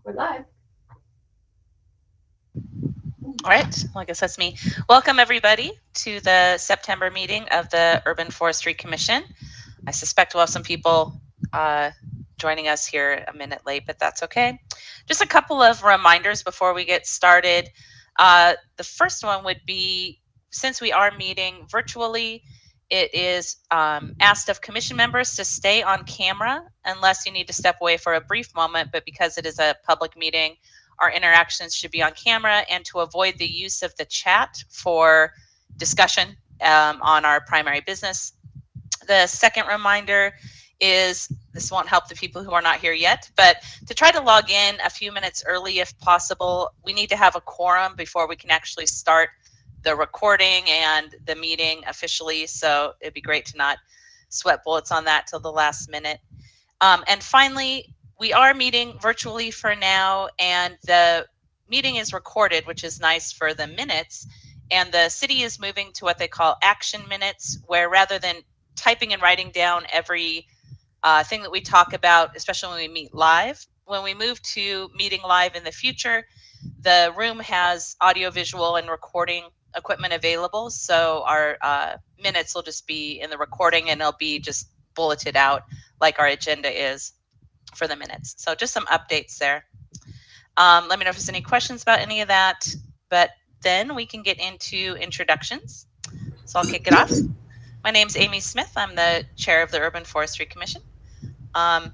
We're live. All right, well, I guess that's me. Welcome everybody to the September meeting of the Urban Forestry Commission. I suspect we'll have some people joining us here a minute late, but that's okay. Just a couple of reminders before we get started. The first one would be, since we are meeting virtually, it is asked of commission members to stay on camera unless you need to step away for a brief moment, but because it is a public meeting, our interactions should be on camera, and to avoid the use of the chat for discussion on our primary business. The second reminder is, this won't help the people who are not here yet, but to try to log in a few minutes early if possible. We need to have a quorum before we can actually start the recording and the meeting officially, so it'd be great to not sweat bullets on that till the last minute. And finally, we are meeting virtually for now, and the meeting is recorded, which is nice for the minutes. And the city is moving to what they call action minutes, where rather than typing and writing down every thing that we talk about, especially when we meet live, when we move to meeting live in the future, the room has audio, visual, and recording equipment available. So our minutes will just be in the recording, and it'll be just bulleted out like our agenda is for the minutes. So just some updates there. Let me know if there's any questions about any of that, but then we can get into introductions. So I'll kick it off. My name's Amy Smith. I'm the chair of the Urban Forestry Commission. I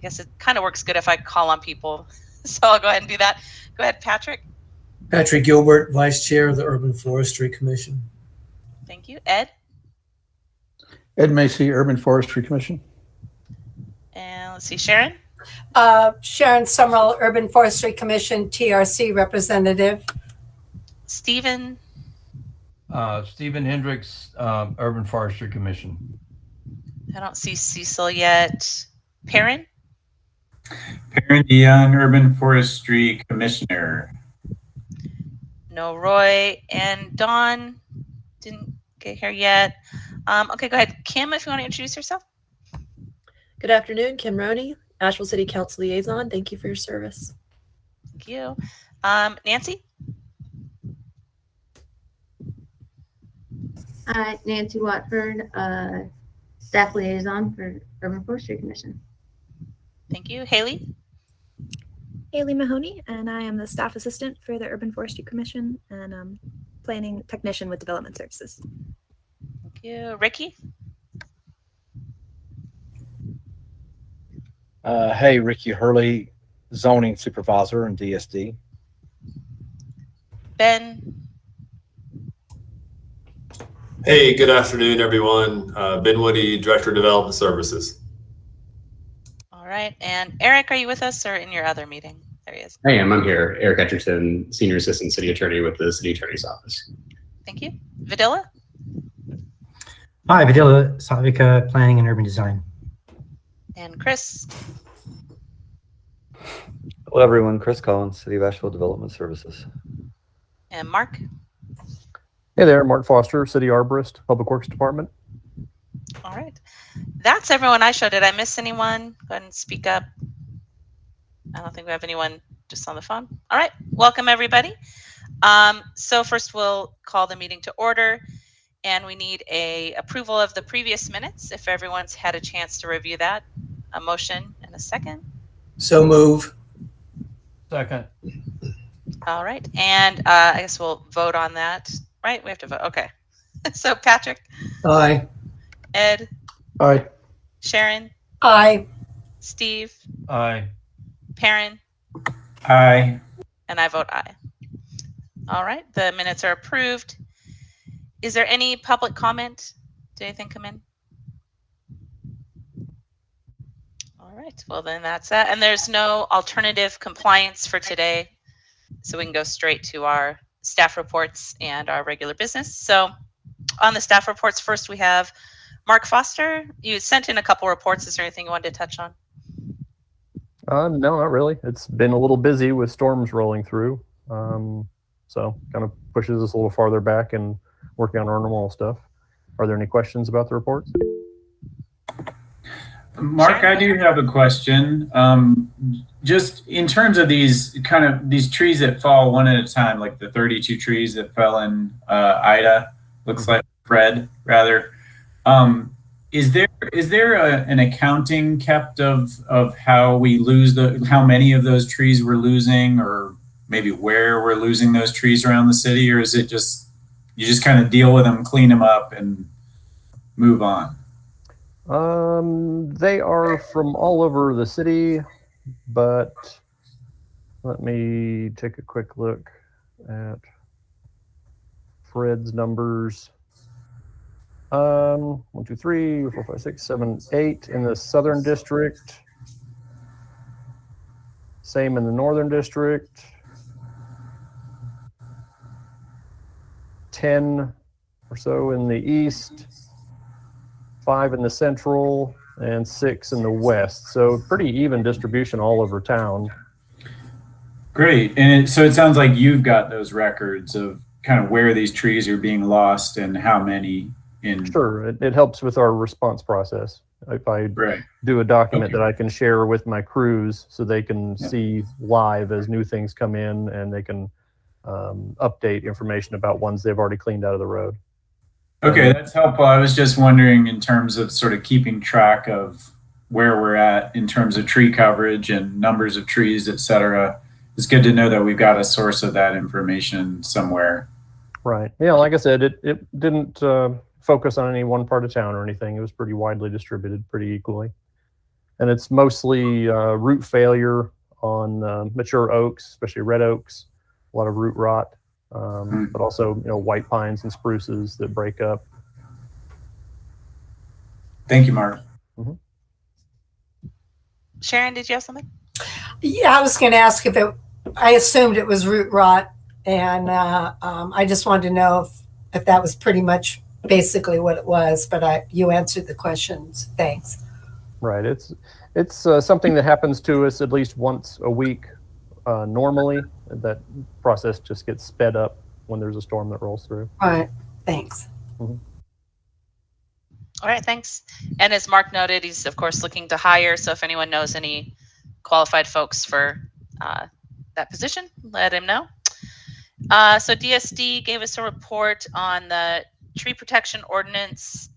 guess it kind of works good if I call on people, so I'll go ahead and do that. Go ahead, Patrick. Patrick Gilbert, Vice Chair of the Urban Forestry Commission. Thank you. Ed? Ed Macy, Urban Forestry Commission. And let's see, Sharon? Sharon Summerall, Urban Forestry Commission, TRC representative. Stephen? Stephen Hendricks, Urban Forestry Commission. I don't see Cecil yet. Perrin? Perrin Dion, Urban Forestry Commissioner. No Roy. And Dawn didn't get here yet. Okay, go ahead. Kim, if you want to introduce yourself. Good afternoon, Kim Roney, Asheville City Council Liaison. Thank you for your service. Thank you. Nancy? Nancy Watford, Staff Liaison for Urban Forestry Commission. Thank you. Haley? Haley Mahoney, and I am the staff assistant for the Urban Forestry Commission and planning technician with Development Services. Thank you. Ricky? Hey, Ricky Hurley, zoning supervisor and DSD. Ben? Hey, good afternoon, everyone. Ben Woody, Director of Development Services. All right. And Eric, are you with us or in your other meeting? There he is. I am. I'm here. Eric Etcherton, Senior Assistant City Attorney with the City Attorney's Office. Thank you. Vidila? Hi, Vidila Savika, Planning and Urban Design. And Chris? Hello, everyone. Chris Collins, City of Asheville Development Services. And Mark? Hey there, Mark Foster, City Arborist, Public Works Department. All right. That's everyone I showed. Did I miss anyone? Go ahead and speak up. I don't think we have anyone just on the phone. All right. Welcome, everybody. So first we'll call the meeting to order, and we need a approval of the previous minutes. If everyone's had a chance to review that, a motion and a second. So move. Second. All right. And I guess we'll vote on that. Right? We have to vote. Okay. So Patrick? Aye. Ed? Aye. Sharon? Aye. Steve? Aye. Perrin? Aye. And I vote aye. All right. The minutes are approved. Is there any public comment? Did anything come in? All right. Well, then that's that. And there's no alternative compliance for today, so we can go straight to our staff reports and our regular business. So on the staff reports, first we have Mark Foster. You sent in a couple reports. Is there anything you wanted to touch on? No, not really. It's been a little busy with storms rolling through. So kind of pushes us a little farther back and working on our normal stuff. Are there any questions about the reports? Mark, I do have a question. Just in terms of these trees that fall one at a time, like the 32 trees that fell in Ida, looks like Fred rather. Is there an accounting kept of how we lose how many of those trees we're losing, or maybe where we're losing those trees around the city, or is it just you just kind of deal with them, clean them up, and move on? They are from all over the city, but let me take a quick look at Fred's numbers. 1, 2, 3, 4, 5, 6, 7, 8 in the Southern District. Same in the Northern District. 10 or so in the East. 5 in the Central, and 6 in the West. So pretty even distribution all over town. Great. And so it sounds like you've got those records of kind of where these trees are being lost and how many. Sure, it helps with our response process. If I do a document that I can share with my crews so they can see live as new things come in, and they can update information about ones they've already cleaned out of the road. Okay, that's helpful. I was just wondering in terms of sort of keeping track of where we're at in terms of tree coverage and numbers of trees, et cetera. It's good to know that we've got a source of that information somewhere. Right. Yeah, like I said, it didn't focus on any one part of town or anything. It was pretty widely distributed, pretty equally. And it's mostly root failure on mature oaks, especially red oaks, a lot of root rot, but also white pines and spruces that break up. Thank you, Mark. Mm-hmm. Sharon, did you have something? Yeah, I was going to ask I assumed it was root rot, and I just wanted to know if that was pretty much basically what it was, but you answered the questions. Thanks. Right. It's something that happens to us at least once a week normally. That process just gets sped up when there's a storm that rolls through. All right. Thanks. Mm-hmm. All right, thanks. And as Mark noted, he's of course looking to hire. So if anyone knows any qualified folks for that position, let him know. So DSD gave us a report on the tree protection ordinance,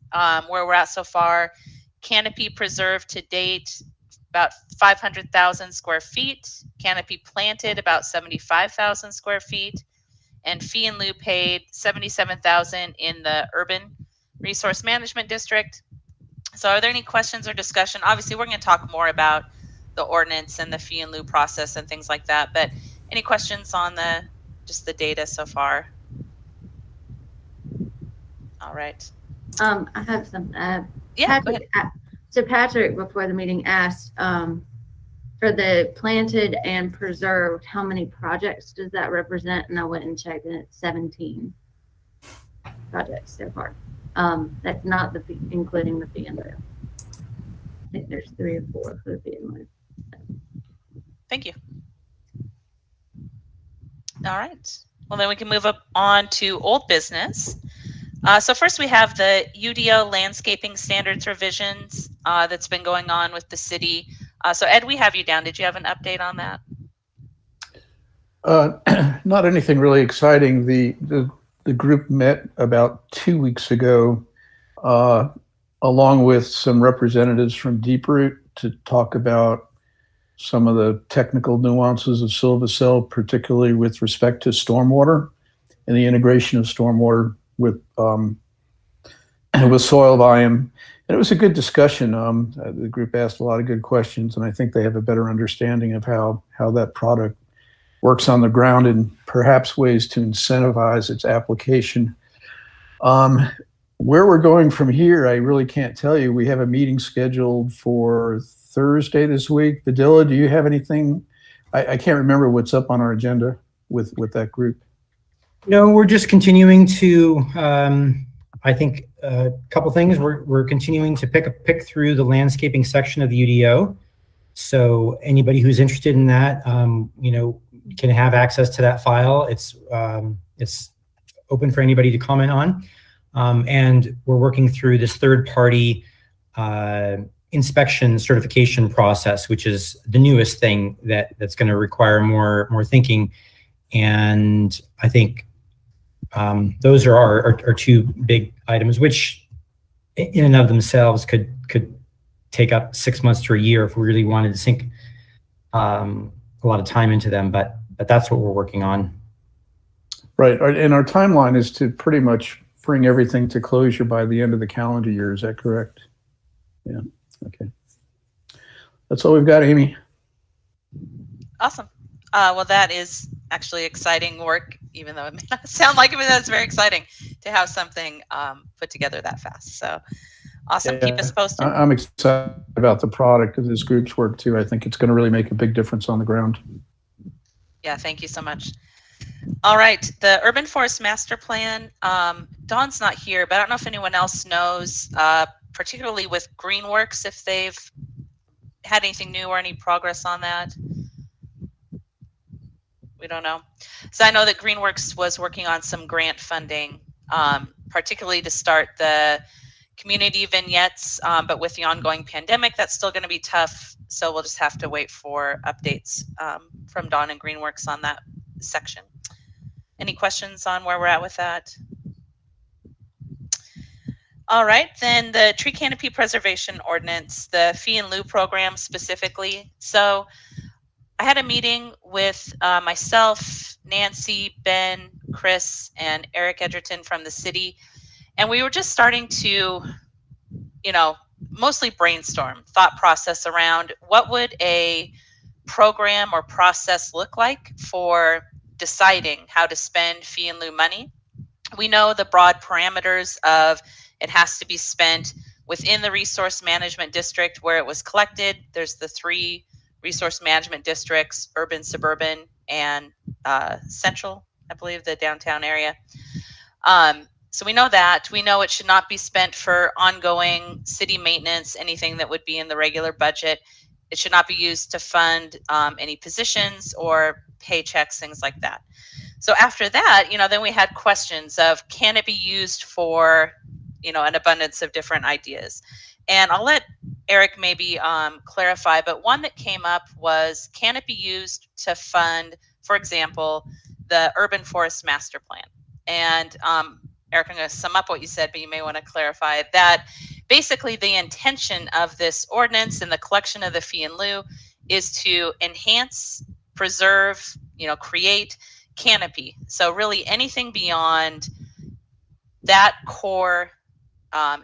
where we're at so far. Canopy preserved to date, about 500,000 square feet. Canopy planted, about 75,000 square feet. And fee in lieu paid, 77,000 in the urban resource management district. So are there any questions or discussion? Obviously, we're going to talk more about the ordinance and the fee in lieu process and things like that. But any questions on just the data so far? All right. I have some. Yeah, Patrick, so Patrick, before the meeting, asked for the planted and preserved, how many projects does that represent? And I went and checked, and it's 17 projects so far. That's not the fee, including the fee in lieu. I think there's 3 or 4 for the fee in lieu. Thank you. All right. Well, then we can move up on to old business. So first we have the UDO landscaping standards revisions that's been going on with the city. So Ed, we have you down. Did you have an update on that? Not anything really exciting. The group met about 2 weeks ago, along with some representatives from Deeproot, to talk about some of the technical nuances of Silvacell, particularly with respect to stormwater and the integration of stormwater with soil volume. And it was a good discussion. The group asked a lot of good questions, and I think they have a better understanding of how that product works on the ground and perhaps ways to incentivize its application. Where we're going from here, I really can't tell you. We have a meeting scheduled for Thursday this week. Vidila, do you have anything? I can't remember what's up on our agenda with that group. No, we're just continuing to, I think a couple things. We're continuing to pick through the landscaping section of the UDO. So anybody who's interested in that, can have access to that file. It's open for anybody to comment on. And we're working through this third-party inspection certification process, which is the newest thing that's going to require more thinking. And I think those are our two big items, which in and of themselves could take up 6 months to a year if we really wanted to sink a lot of time into them. But that's what we're working on. Right. And our timeline is to pretty much bring everything to closure by the end of the calendar year. Is that correct? Yeah. Okay. That's all we've got, Amy. Awesome. Well, that is actually exciting work, even though it may not sound like it, but that's very exciting to have something put together that fast. So awesome. Yeah. Keep us posted. I'm excited about the product of this group's work too. I think it's going to really make a big difference on the ground. Yeah, thank you so much. All right, the Urban Forest Master Plan. Dawn's not here, but I don't know if anyone else knows, particularly with Greenworks, if they've had anything new or any progress on that. We don't know. So I know that Greenworks was working on some grant funding, particularly to start the community vignettes, but with the ongoing pandemic, that's still going to be tough. So we'll just have to wait for updates from Dawn and Greenworks on that section. Any questions on where we're at with that? All right, then the tree canopy preservation ordinance, the fee in lieu program specifically. So I had a meeting with myself, Nancy, Ben, Chris, and Eric Edgerton from the city. And we were just starting to, mostly brainstorm, thought process around what would a program or process look like for deciding how to spend fee in lieu money. We know the broad parameters of it has to be spent within the resource management district where it was collected. There's the 3 resource management districts, urban, suburban, and central, I believe, the downtown area. So we know that. We know it should not be spent for ongoing city maintenance, anything that would be in the regular budget. It should not be used to fund any positions or paychecks, things like that. So after that, then we had questions of, can it be used for, an abundance of different ideas? And I'll let Eric maybe clarify, but one that came up was, can it be used to fund, for example, the Urban Forest Master Plan? And Eric, I'm going to sum up what you said, but you may want to clarify that. Basically, the intention of this ordinance and the collection of the fee in lieu is to enhance, preserve, create canopy. So really anything beyond that core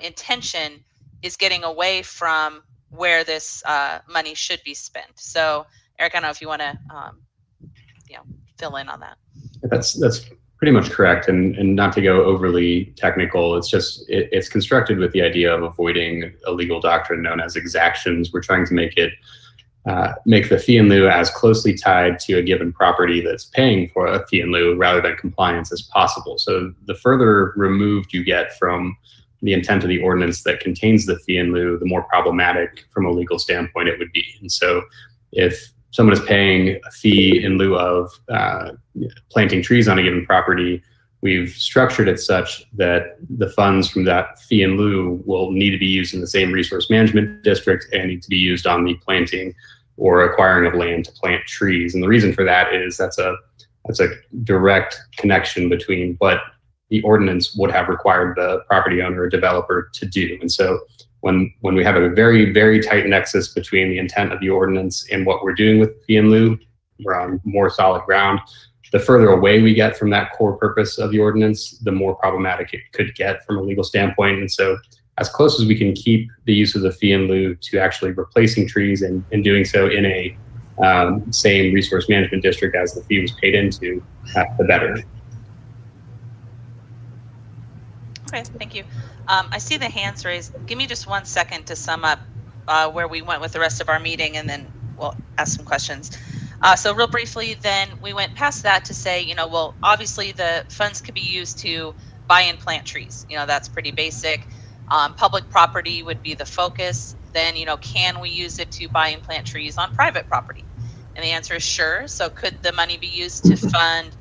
intention is getting away from where this money should be spent. So Eric, I don't know if you want to fill in on that. That's pretty much correct. And not to go overly technical, it's constructed with the idea of avoiding a legal doctrine known as exactions. We're trying to make it make the fee in lieu as closely tied to a given property that's paying for a fee in lieu rather than compliance as possible. So the further removed you get from the intent of the ordinance that contains the fee in lieu, the more problematic from a legal standpoint it would be. And so if someone is paying a fee in lieu of planting trees on a given property, we've structured it such that the funds from that fee in lieu will need to be used in the same resource management district and need to be used on the planting or acquiring of land to plant trees. And the reason for that is that's a direct connection between what the ordinance would have required the property owner or developer to do. And so when we have a very, very tight nexus between the intent of the ordinance and what we're doing with fee in lieu, we're on more solid ground. The further away we get from that core purpose of the ordinance, the more problematic it could get from a legal standpoint. And so as close as we can keep the use of the fee in lieu to actually replacing trees and doing so in a same resource management district as the fee was paid into, the better. Okay, thank you. I see the hands raised. Give me just 1 second to sum up where we went with the rest of our meeting, and then we'll ask some questions. So real briefly, then we went past that to say, well, obviously the funds could be used to buy and plant trees. That's pretty basic. Public property would be the focus. Then, can we use it to buy and plant trees on private property? And the answer is sure. So could the money be used to fund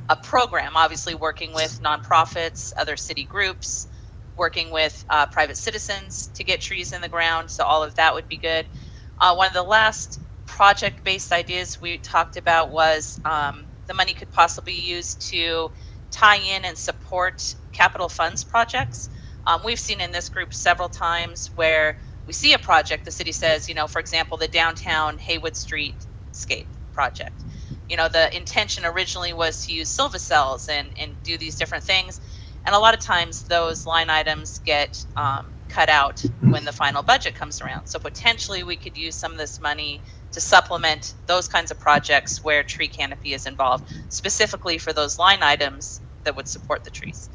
a program, obviously working with nonprofits, other city groups, working with private citizens to get trees in the ground. So all of that would be good. One of the last project-based ideas we talked about was the money could possibly be used to tie in and support capital funds projects. We've seen in this group several times where we see a project, the city says, for example, the downtown Haywood Street scape project. The intention originally was to use Silva cells and do these different things. And a lot of times those line items get cut out when the final budget comes around. So potentially we could use some of this money to supplement those kinds of projects where tree canopy is involved, specifically for those line items that would support the trees.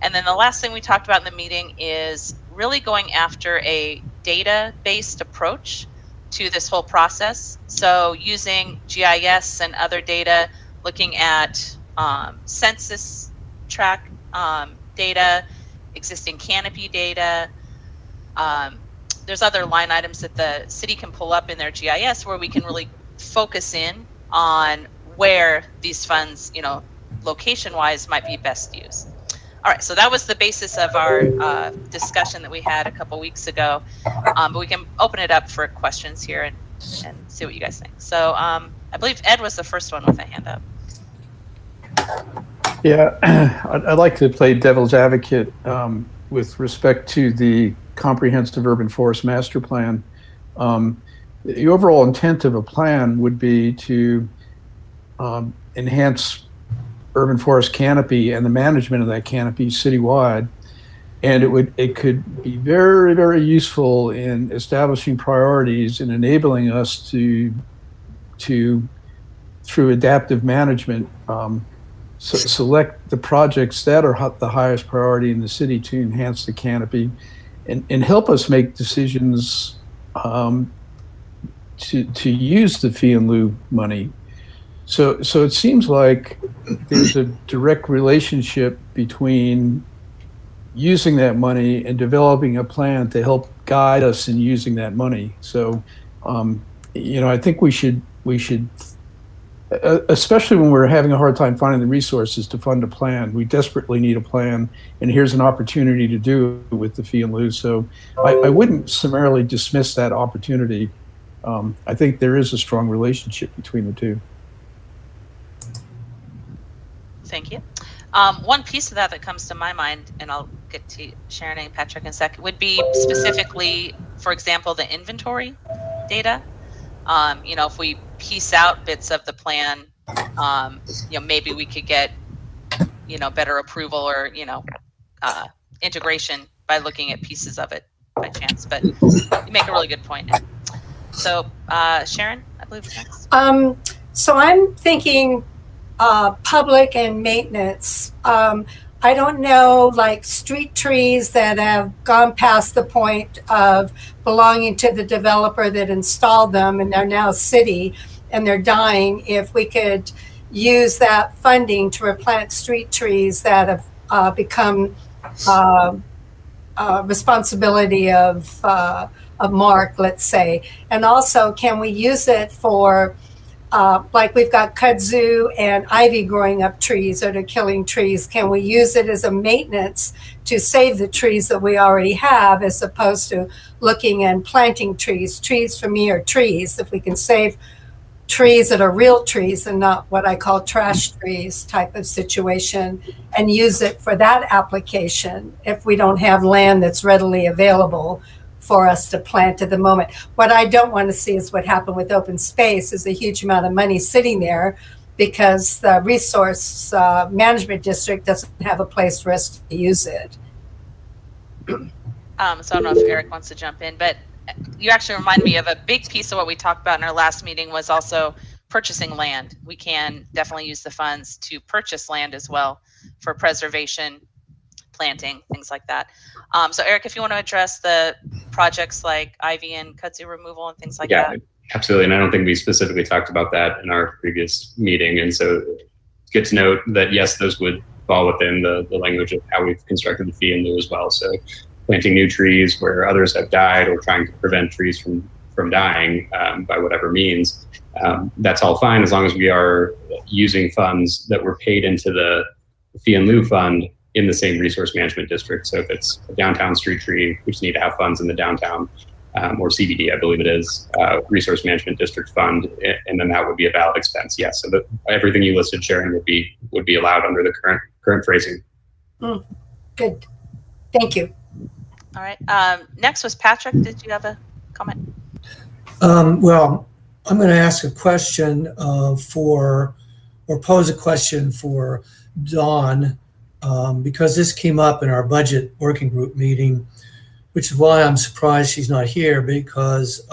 And then the last thing we talked about in the meeting is really going after a data-based approach to this whole process. So using GIS and other data, looking at census tract data, existing canopy data. There's other line items that the city can pull up in their GIS where we can really focus in on where these funds, location-wise might be best used. All right, so that was the basis of our discussion that we had a couple weeks ago, but we can open it up for questions here and see what you guys think. So I believe Ed was the first one with a hand up. Yeah, I'd like to play devil's advocate with respect to the comprehensive urban forest master plan. The overall intent of a plan would be to enhance urban forest canopy and the management of that canopy citywide. And it could be very, very useful in establishing priorities and enabling us to through adaptive management, select the projects that are the highest priority in the city to enhance the canopy and help us make decisions to use the fee in lieu money. So it seems like there's a direct relationship between using that money and developing a plan to help guide us in using that money. So, I think we should, especially when we're having a hard time finding the resources to fund a plan, we desperately need a plan, and here's an opportunity to do it with the fee in lieu. So I wouldn't summarily dismiss that opportunity. I think there is a strong relationship between the two. Thank you. One piece of that comes to my mind, and I'll get to Sharon and Patrick in a second, would be specifically, for example, the inventory data. If we piece out bits of the plan, maybe we could get, better approval or, integration by looking at pieces of it by chance. But you make a really good point. So, Sharon, I believe is next. So I'm thinking public and maintenance. I don't know, like street trees that have gone past the point of belonging to the developer that installed them and they're now city and they're dying. If we could use that funding to replant street trees that have become responsibility of Mark, let's say. And also, can we use it for like we've got kudzu and ivy growing up trees that are killing trees. Can we use it as a maintenance to save the trees that we already have as opposed to looking and planting trees? Trees for me are trees. If we can save trees that are real trees and not what I call trash trees type of situation and use it for that application if we don't have land that's readily available for us to plant at the moment. What I don't want to see is what happened with open space is a huge amount of money sitting there because the resource management district doesn't have a place for us to use it. So I don't know if Eric wants to jump in, but you actually remind me of a big piece of what we talked about in our last meeting was also purchasing land. We can definitely use the funds to purchase land as well for preservation, planting, things like that. So Eric, if you want to address the projects like ivy and kudzu removal and things like that. Yeah, absolutely. And I don't think we specifically talked about that in our previous meeting. And so it's good to note that, yes, those would fall within the language of how we've constructed the fee in lieu as well. So planting new trees where others have died or trying to prevent trees from dying by whatever means. That's all fine as long as we are using funds that were paid into the fee in lieu fund in the same resource management district. So if it's a downtown street tree, we just need to have funds in the downtown or CBD, I believe it is, resource management district fund, and then that would be a valid expense. Yes, so that everything you listed, Sharon, would be allowed under the current phrasing. Good, thank you. All right. Next was Patrick. Did you have a comment? Well, I'm going to ask a question or pose a question for Dawn, because this came up in our budget working group meeting, which is why I'm surprised she's not here, because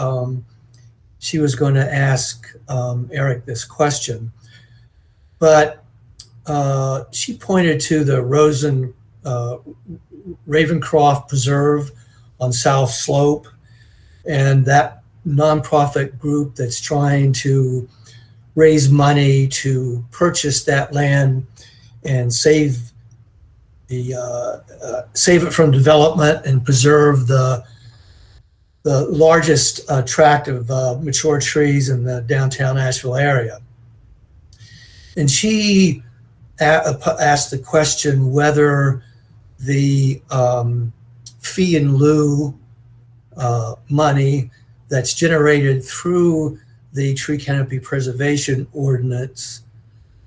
she was going to ask Eric this question. But she pointed to the Ravencroft Preserve on South Slope, and that nonprofit group that's trying to raise money to purchase that land and save it from development and preserve the largest tract of mature trees in the downtown Asheville area. And she asked the question whether the fee in lieu money that's generated through the tree canopy preservation ordinance,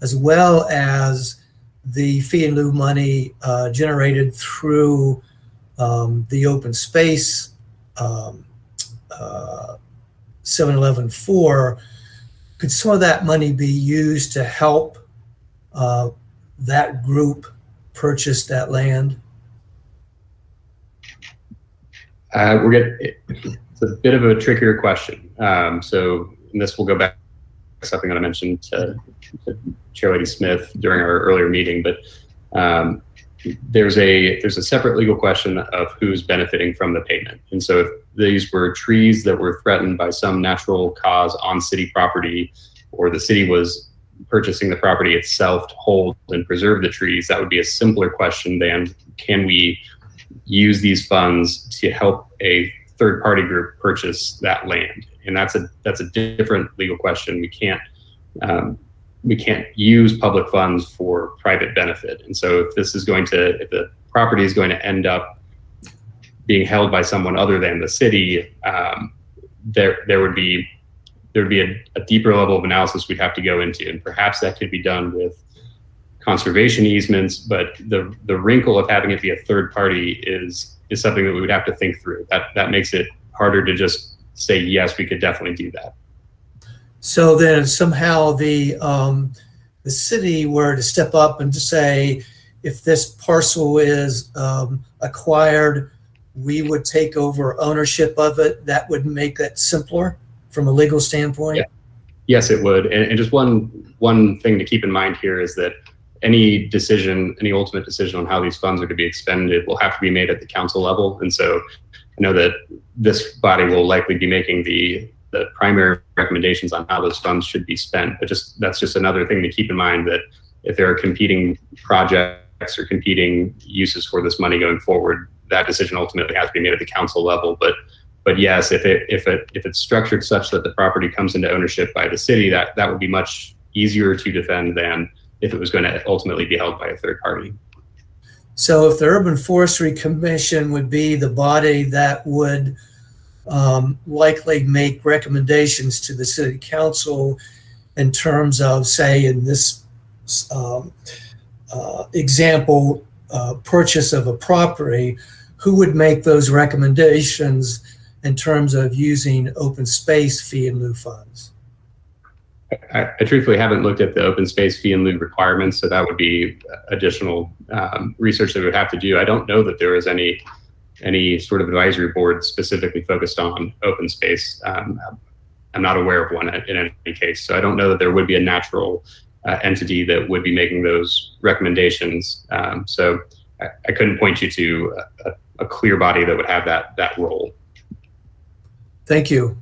as well as the fee in lieu money generated through the open space 711-4, could some of that money be used to help that group purchase that land? It's a bit of a trickier question. So and this will go back to something that I mentioned to Chairlady Smith during our earlier meeting, but there's a separate legal question of who's benefiting from the payment. And so if these were trees that were threatened by some natural cause on city property, or the city was purchasing the property itself to hold and preserve the trees, that would be a simpler question than can we use these funds to help a third party group purchase that land? And that's a different legal question. We can't use public funds for private benefit. And so if the property is going to end up being held by someone other than the city, there would be a deeper level of analysis we'd have to go into. And perhaps that could be done with conservation easements, but the wrinkle of having it be a third party is something that we would have to think through. That makes it harder to just say, yes, we could definitely do that. So then if somehow the city were to step up and to say, if this parcel is acquired, we would take over ownership of it, that would make that simpler from a legal standpoint? Yeah. Yes, it would. And just one thing to keep in mind here is that any ultimate decision on how these funds are to be expended will have to be made at the council level. And so I know that this body will likely be making the primary recommendations on how those funds should be spent. But that's just another thing to keep in mind, that if there are competing projects or competing uses for this money going forward, that decision ultimately has to be made at the council level. But yes, if it's structured such that the property comes into ownership by the city, that would be much easier to defend than if it was going to ultimately be held by a third party. So if the Urban Forestry Commission would be the body that would likely make recommendations to the city council in terms of, say, in this example, purchase of a property, who would make those recommendations in terms of using open space fee in lieu funds? I truthfully haven't looked at the open space fee in lieu requirements, so that would be additional research that we would have to do. I don't know that there is any sort of advisory board specifically focused on open space. I'm not aware of one in any case, so I don't know that there would be a natural entity that would be making those recommendations. So I couldn't point you to a clear body that would have that role. Thank you.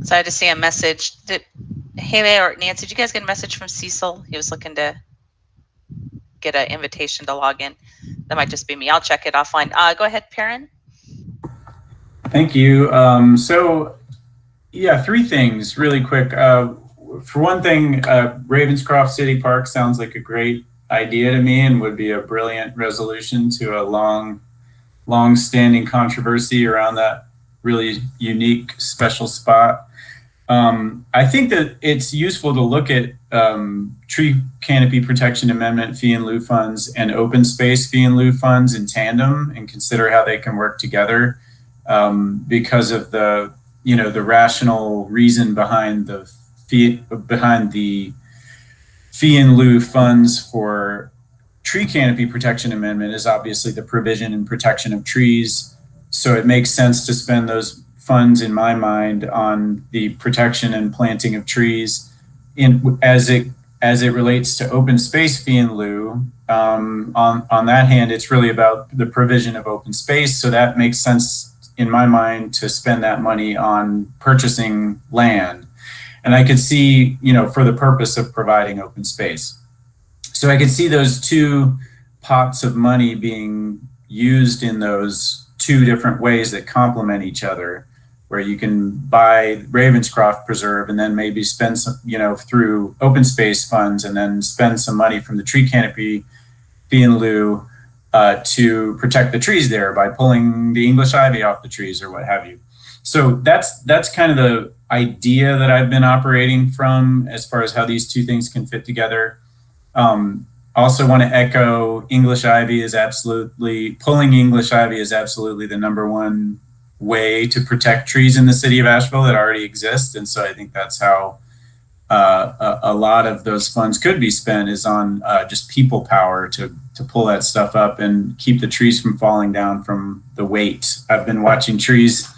So I just see a message. Did Haley or Nancy, did you guys get a message from Cecil? He was looking to get an invitation to log in. That might just be me. I'll check it offline. Go ahead, Perrin. Thank you. So Yeah, three things really quick. For one thing, Ravenscroft City Park sounds like a great idea to me and would be a brilliant resolution to a long-standing controversy around that really unique, special spot. I think that it's useful to look at tree canopy protection amendment fee in lieu funds and open space fee in lieu funds in tandem and consider how they can work together because of the rational reason behind the fee in lieu funds for tree canopy protection amendment is obviously the provision and protection of trees. So it makes sense to spend those funds, in my mind, on the protection and planting of trees. As it relates to open space fee in lieu, on that hand, it's really about the provision of open space. So that makes sense in my mind to spend that money on purchasing land. And I could see, for the purpose of providing open space. So I could see those two pots of money being used in those two different ways that complement each other, where you can buy Ravenscroft Preserve and then maybe spend some, through open space funds and then spend some money from the tree canopy fee in lieu to protect the trees there by pulling the English ivy off the trees or what have you. So that's kind of the idea that I've been operating from as far as how these two things can fit together. Also want to echo pulling English ivy is absolutely the number one way to protect trees in the city of Asheville that already exist. And so I think that's how a lot of those funds could be spent, is on just people power to pull that stuff up and keep the trees from falling down from the weight. I've been watching trees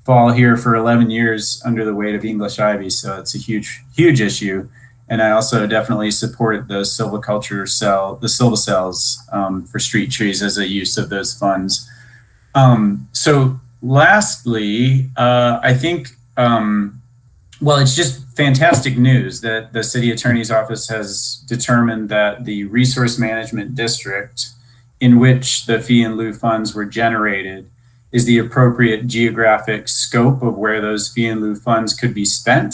fall here for 11 years under the weight of English ivy. So it's a huge issue. And I also definitely support the silvacells for street trees as a use of those funds. So lastly, I think, it's just fantastic news that the city attorney's office has determined that the resource management district in which the fee in lieu funds were generated is the appropriate geographic scope of where those fee in lieu funds could be spent.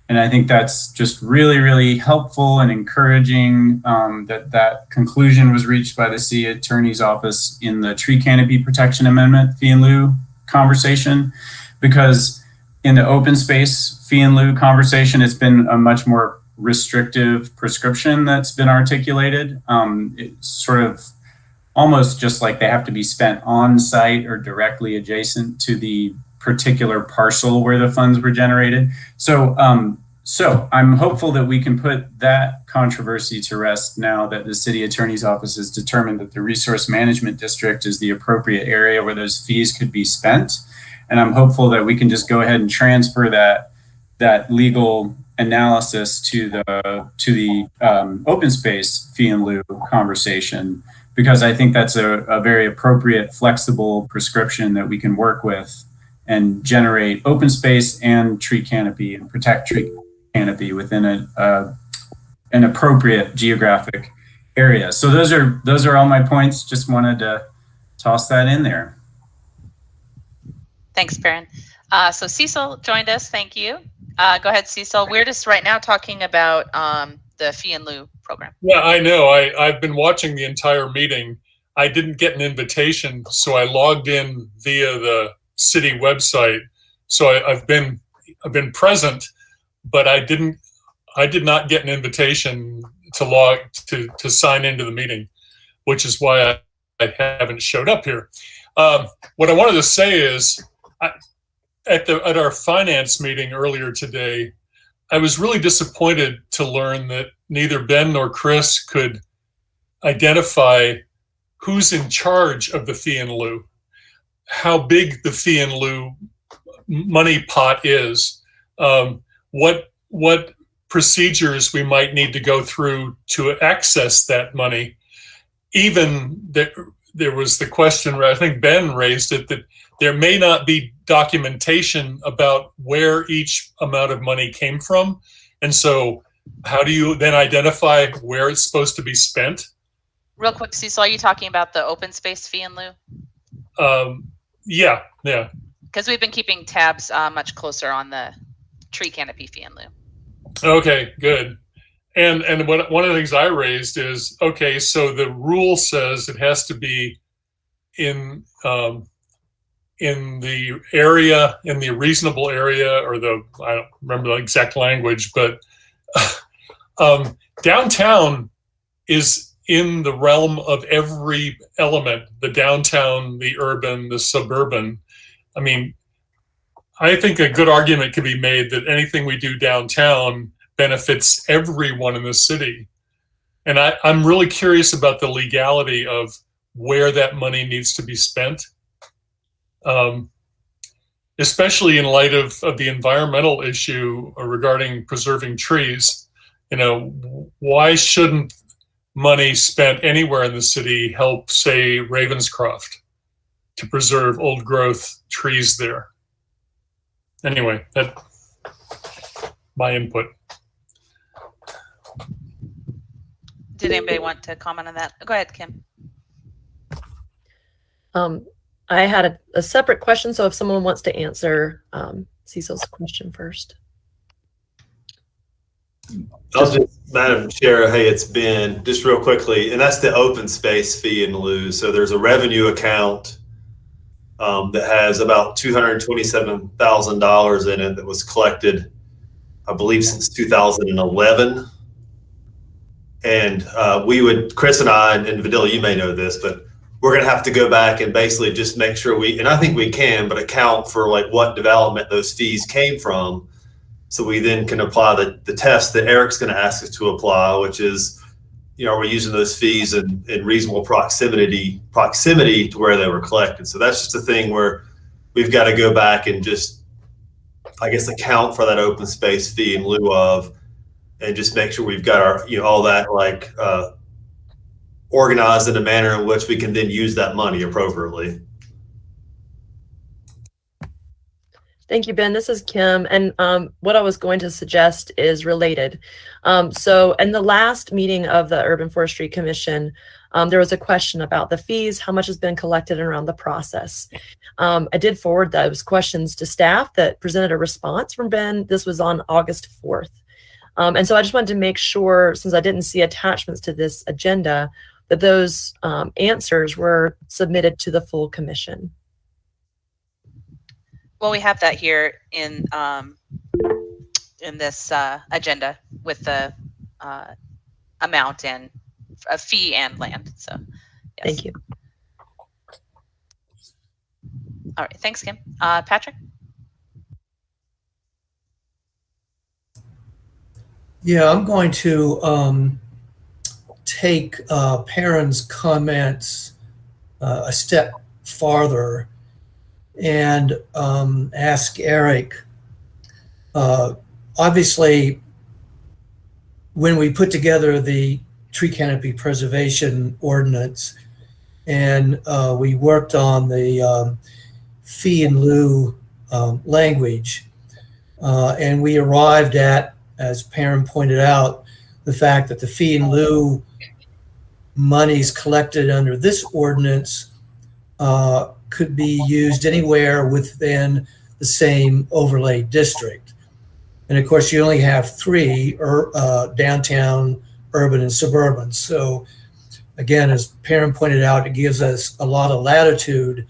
And I think that's just really, really helpful and encouraging that conclusion was reached by the city attorney's office in the tree canopy protection amendment fee in lieu conversation, because in the open space fee in lieu conversation, it's been a much more restrictive prescription that's been articulated. It's sort of almost just like they have to be spent on site or directly adjacent to the particular parcel where the funds were generated. So I'm hopeful that we can put that controversy to rest now that the city attorney's office has determined that the resource management district is the appropriate area where those fees could be spent. And I'm hopeful that we can just go ahead and transfer that legal analysis to the open space fee in lieu conversation, because I think that's a very appropriate, flexible prescription that we can work with and generate open space and tree canopy and protect tree canopy within an appropriate geographic area. So those are all my points. Just wanted to toss that in there. Thanks, Perrin. So Cecil joined us. Thank you. Go ahead, Cecil. We're just right now talking about the fee in lieu program. Yeah, I know. I've been watching the entire meeting. I didn't get an invitation, so I logged in via the city website. So I've been present, but I did not get an invitation to sign into the meeting, which is why I haven't showed up here. What I wanted to say is, at our finance meeting earlier today, I was really disappointed to learn that neither Ben nor Chris could identify who's in charge of the fee in lieu, how big the fee in lieu money pot is, what procedures we might need to go through to access that money. Even there was the question, I think Ben raised it, that there may not be documentation about where each amount of money came from. And so how do you then identify where it's supposed to be spent? Real quick, Cecil, are you talking about the open space fee in lieu? Yeah. Because we've been keeping tabs much closer on the tree canopy fee in lieu. Okay, good. And one of the things I raised is, okay, so the rule says it has to be in the area, in the reasonable area, or I don't remember the exact language, but downtown is in the realm of every element, the downtown, the urban, the suburban. I mean, I think a good argument could be made that anything we do downtown benefits everyone in the city. And I'm really curious about the legality of where that money needs to be spent, especially in light of the environmental issue regarding preserving trees. You know, why shouldn't money spent anywhere in the city help, say, Ravenscroft to preserve old growth trees there? Anyway, that's my input. Did anybody want to comment on that? Go ahead, Kim. I had a separate question, so if someone wants to answer Cecil's question first. I'll just, Madam Chair, hey, it's Ben, just real quickly, and that's the open space fee in lieu. So there's a revenue account that has about $227,000 in it that was collected, I believe, since 2011. And Chris and I, and Vidila, you may know this, but we're going to have to go back and basically just make sure and I think we can, but account for like what development those fees came from. So we then can apply the test that Eric's going to ask us to apply, which is, you know, are we using those fees in reasonable proximity to where they were collected? So that's just a thing where we've got to go back and just, I guess, account for that open space fee in lieu of, and just make sure we've got our, you know, all that like organized in a manner in which we can then use that money appropriately. Thank you, Ben. This is Kim. And what I was going to suggest is related. So in the last meeting of the Urban Forestry Commission, there was a question about the fees, how much has been collected and around the process. I did forward those questions to staff that presented a response from Ben. This was on August 4th. And so I just wanted to make sure, since I didn't see attachments to this agenda, that those answers were submitted to the full commission. Well, we have that here in this agenda with the amount and a fee and land. So, yes. Thank you. All right, thanks, Kim. Patrick. Yeah, I'm going to take Perrin's comments a step farther and ask Eric. Obviously, when we put together the tree canopy preservation ordinance and we worked on the fee in lieu language, and we arrived at, as Perrin pointed out, the fact that the fee in lieu monies collected under this ordinance could be used anywhere within the same overlay district. And of course, you only have three, downtown, urban, and suburban. So again, as Perrin pointed out, it gives us a lot of latitude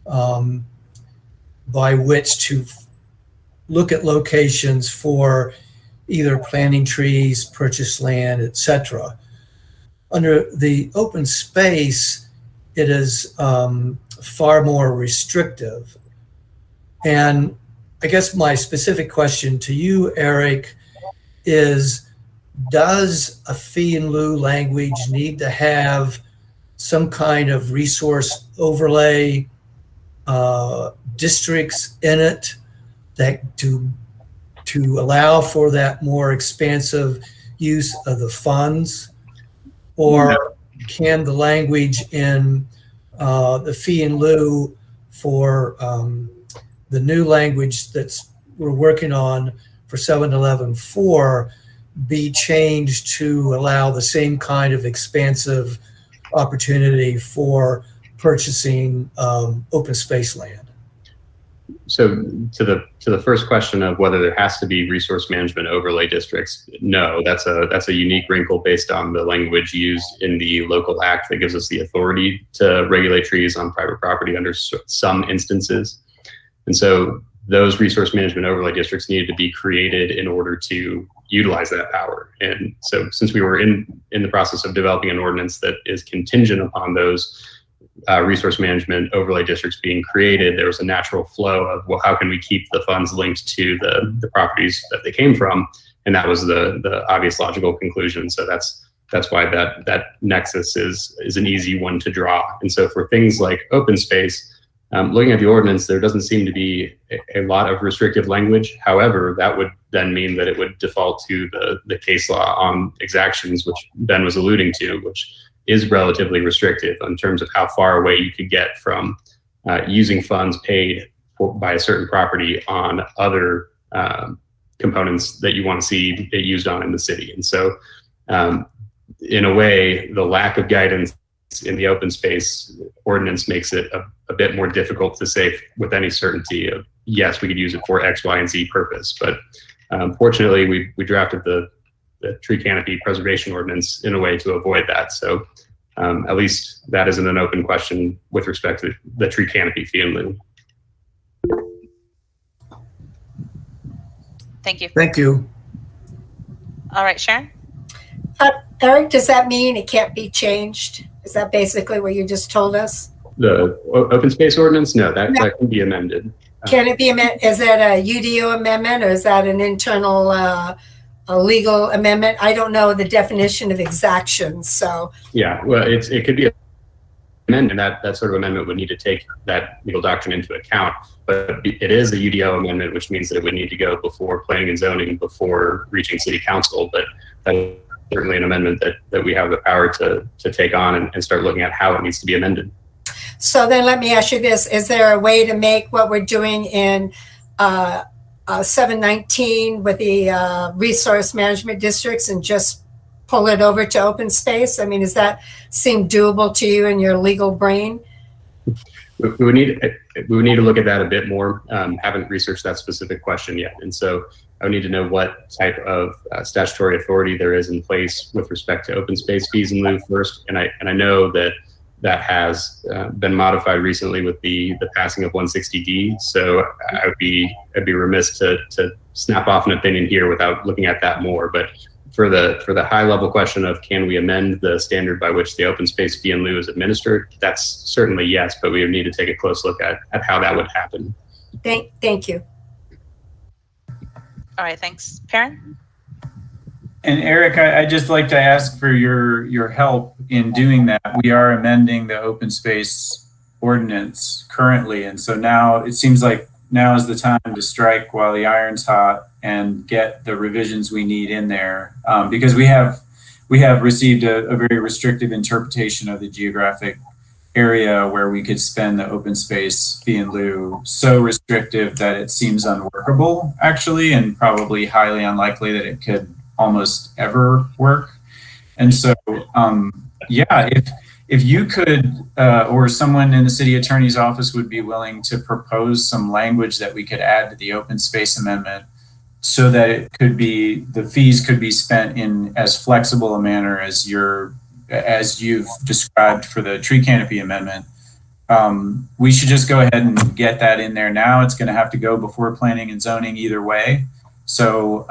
by which to look at locations for either planting trees, purchase land, etc. Under the open space, it is far more restrictive. And I guess my specific question to you, Eric, is does a fee in lieu language need to have some kind of resource overlay districts in it that to allow for that more expansive use of the funds? Or can the language in the fee in lieu for the new language that's we're working on for 711-4 be changed to allow the same kind of expansive opportunity for purchasing open space land? So to the first question of whether there has to be resource management overlay districts, no, that's a unique wrinkle based on the language used in the local act that gives us the authority to regulate trees on private property under some instances. And so those resource management overlay districts needed to be created in order to utilize that power. And so since we were in the process of developing an ordinance that is contingent upon those resource management overlay districts being created, there was a natural flow of, well, how can we keep the funds linked to the properties that they came from? And that was the obvious logical conclusion. So that's why that nexus is an easy one to draw. And so for things like open space, looking at the ordinance, there doesn't seem to be a lot of restrictive language. However, that would then mean that it would default to the case law on exactions, which Ben was alluding to, which is relatively restrictive in terms of how far away you could get from using funds paid by a certain property on other components that you want to see it used on in the city. And so in a way, the lack of guidance in the open space ordinance makes it a bit more difficult to say with any certainty of, yes, we could use it for X, Y, and Z purpose. But fortunately, we drafted the tree canopy preservation ordinance in a way to avoid that. So at least that isn't an open question with respect to the tree canopy fee in lieu. Thank you. Thank you. All right, Sharon? Eric, does that mean it can't be changed? Is that basically what you just told us? The open space ordinance? No, that can be amended. Can it be amended? Is that a UDO amendment or is that an internal a legal amendment? I don't know the definition of exactions, so. Yeah, well, it could be an amendment. That sort of amendment would need to take that legal doctrine into account, but it is a UDO amendment, which means that it would need to go before planning and zoning before reaching city council. But that's certainly an amendment that we have the power to take on and start looking at how it needs to be amended. So then let me ask you this. Is there a way to make what we're doing in 719 with the resource management districts and just pull it over to open space? I mean, does that seem doable to you in your legal brain? We would need to look at that a bit more. Haven't researched that specific question yet. And so I would need to know what type of statutory authority there is in place with respect to open space fees in lieu first. And I know that has been modified recently with the passing of 160D. So I'd be remiss to snap off an opinion here without looking at that more. But for the high level question of can we amend the standard by which the open space fee in lieu is administered, that's certainly yes, but we would need to take a close look at how that would happen. Thank you. All right, thanks. Perrin? And Eric, I'd just like to ask for your help in doing that. We are amending the open space ordinance currently. And so now it seems like now is the time to strike while the iron's hot and get the revisions we need in there. Because we have received a very restrictive interpretation of the geographic area where we could spend the open space fee in lieu, so restrictive that it seems unworkable actually, and probably highly unlikely that it could almost ever work. And so, yeah, if you could, or someone in the city attorney's office would be willing to propose some language that we could add to the open space amendment so that it could be, the fees could be spent in as flexible a manner as you've described for the tree canopy amendment. We should just go ahead and get that in there now. It's going to have to go before planning and zoning either way. So,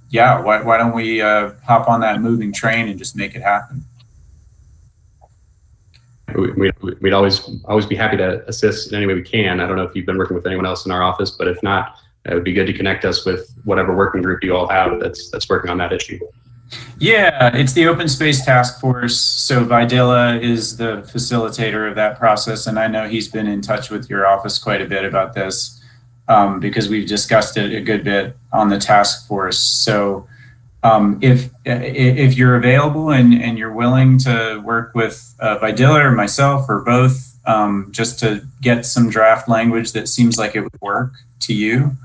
yeah, why don't we hop on that moving train and just make it happen? We'd always be happy to assist in any way we can. I don't know if you've been working with anyone else in our office, but if not, it would be good to connect us with whatever working group you all have that's working on that issue. Yeah, it's the Open Space Task Force. So Videla is the facilitator of that process, and I know he's been in touch with your office quite a bit about this because we've discussed it a good bit on the task force. So if you're available and you're willing to work with Videla or myself or both, just to get some draft language that seems like it would work to you,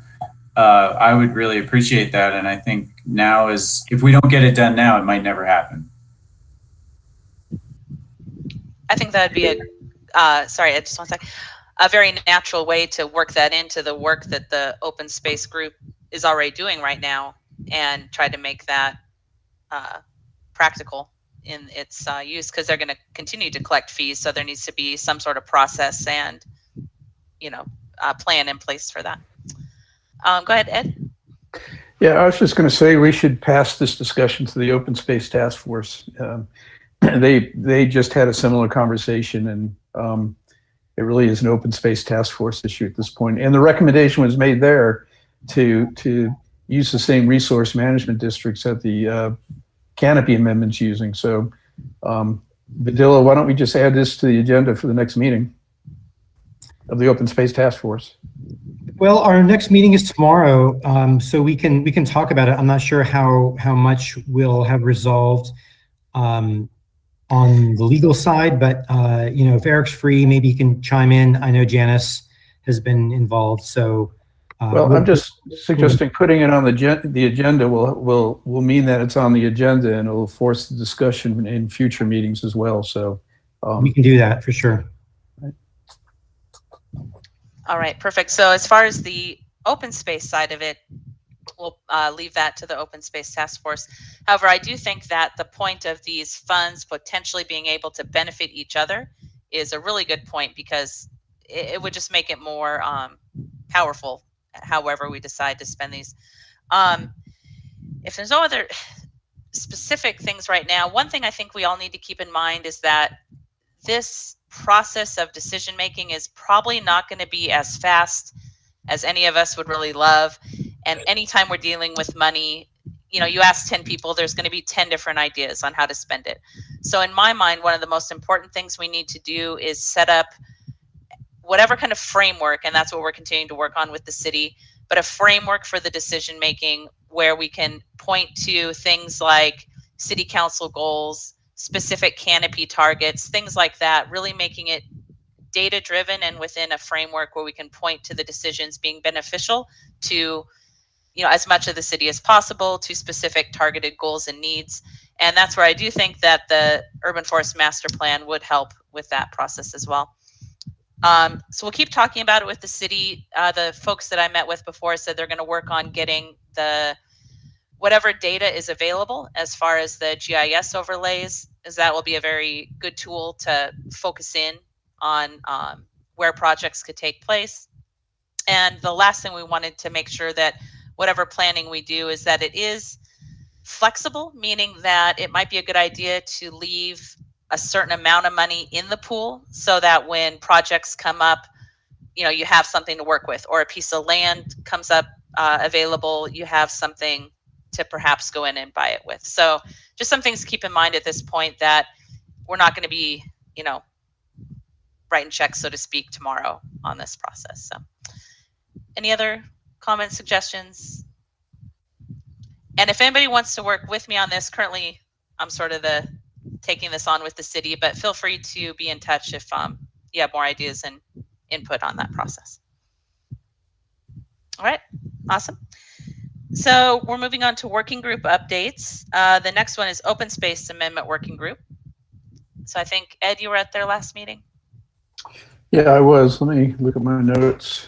I would really appreciate that. And I think now is, if we don't get it done now, it might never happen. I think that'd be sorry, just one sec. a very natural way to work that into the work that the open space group is already doing right now, and try to make that practical in its use, because they're going to continue to collect fees. So there needs to be some sort of process and, plan in place for that. Go ahead, Ed. Yeah, I was just going to say we should pass this discussion to the Open Space Task Force. They just had a similar conversation, and it really is an Open Space Task Force issue at this point. And the recommendation was made there to use the same resource management districts that the canopy amendment's using. So, Vidila, why don't we just add this to the agenda for the next meeting of the Open Space Task Force? Well, our next meeting is tomorrow, so we can talk about it. I'm not sure how much we'll have resolved on the legal side, but if Eric's free, maybe he can chime in. I know Janice has been involved, so. Well, I'm just suggesting putting it on the agenda will mean that it's on the agenda, and it will force the discussion in future meetings as well. So we can do that for sure. All right, perfect. So as far as the open space side of it, we'll leave that to the Open Space Task Force. However, I do think that the point of these funds potentially being able to benefit each other is a really good point, because it would just make it more powerful however we decide to spend these. If there's no other specific things right now, one thing I think we all need to keep in mind is that this process of decision making is probably not going to be as fast as any of us would really love. And anytime we're dealing with money, you ask 10 people, there's going to be 10 different ideas on how to spend it. So in my mind, one of the most important things we need to do is set up whatever kind of framework, and that's what we're continuing to work on with the city, but a framework for the decision making where we can point to things like city council goals, specific canopy targets, things like that, really making it data driven and within a framework where we can point to the decisions being beneficial to as much of the city as possible, to specific targeted goals and needs. And that's where I do think that the Urban Forest Master Plan would help with that process as well. So we'll keep talking about it with the city. The folks that I met with before said they're going to work on getting whatever data is available as far as the GIS overlays, as that will be a very good tool to focus in on where projects could take place. And the last thing we wanted to make sure that whatever planning we do is that it is flexible, meaning that it might be a good idea to leave a certain amount of money in the pool so that when projects come up, you have something to work with, or a piece of land comes up available, you have something to perhaps go in and buy it with. So just some things to keep in mind at this point, that we're not going to be, writing checks, so to speak, tomorrow on this process. So any other comments, suggestions? And if anybody wants to work with me on this, currently I'm sort of taking this on with the city, but feel free to be in touch if you have more ideas and input on that process. All right, awesome. So we're moving on to working group updates. The next one is Open Space Amendment Working Group. So I think, Ed, you were at their last meeting? Yeah, I was. Let me look at my notes.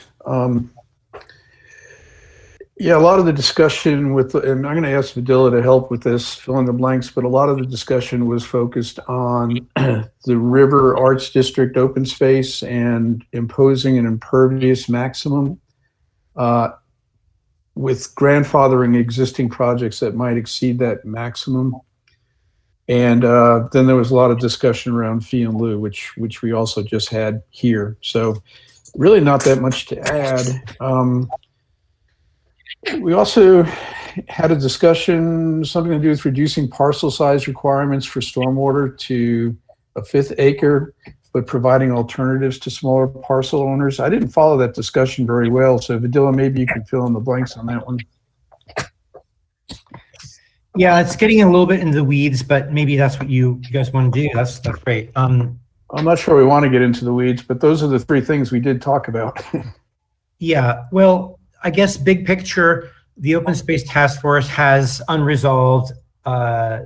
Yeah, a lot of the discussion and I'm going to ask Vidila to help with this, fill in the blanks, but a lot of the discussion was focused on the River Arts District open space and imposing an impervious maximum with grandfathering existing projects that might exceed that maximum. And then there was a lot of discussion around fee in lieu, which we also just had here. So really not that much to add. We also had a discussion, something to do with reducing parcel size requirements for stormwater to a 1/5 acre, but providing alternatives to smaller parcel owners. I didn't follow that discussion very well, so Vidila, maybe you can fill in the blanks on that one. Yeah, it's getting a little bit into the weeds, but maybe that's what you guys want to do. That's great. I'm not sure we want to get into the weeds, but those are the 3 things we did talk about. Yeah, well, I guess big picture, the Open Space Task Force has unresolved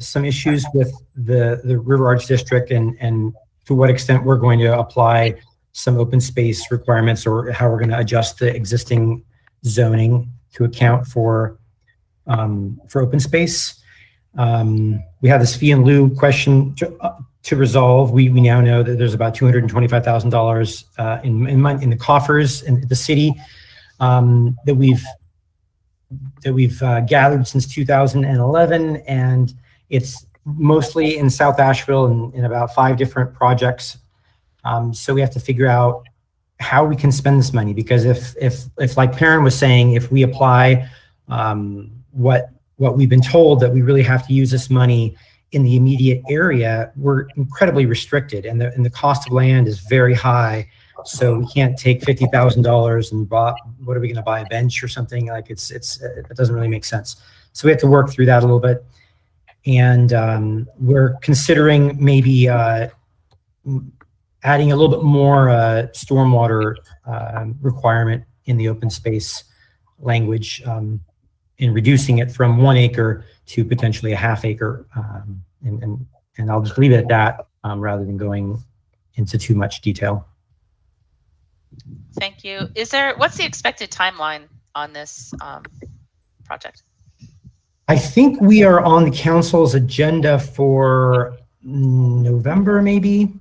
some issues with the River Arts District and to what extent we're going to apply some open space requirements, or how we're going to adjust the existing zoning to account for open space. We have this fee in lieu question to resolve. We now know that there's about $225,000 in the coffers in the city that we've gathered since 2011, and it's mostly in South Asheville and in about 5 different projects. So we have to figure out how we can spend this money, because if like Perrin was saying, if we apply what we've been told, that we really have to use this money in the immediate area, we're incredibly restricted, and the cost of land is very high. So we can't take $50,000 and what are we going to buy, a bench or something? Like it doesn't really make sense. So we have to work through that a little bit, and we're considering maybe adding a little bit more stormwater requirement in the open space language, and reducing it from 1 acre to potentially a ½ acre. And I'll just leave it at that rather than going into too much detail. Thank you. What's the expected timeline on this project? I think we are on the council's agenda for November, maybe.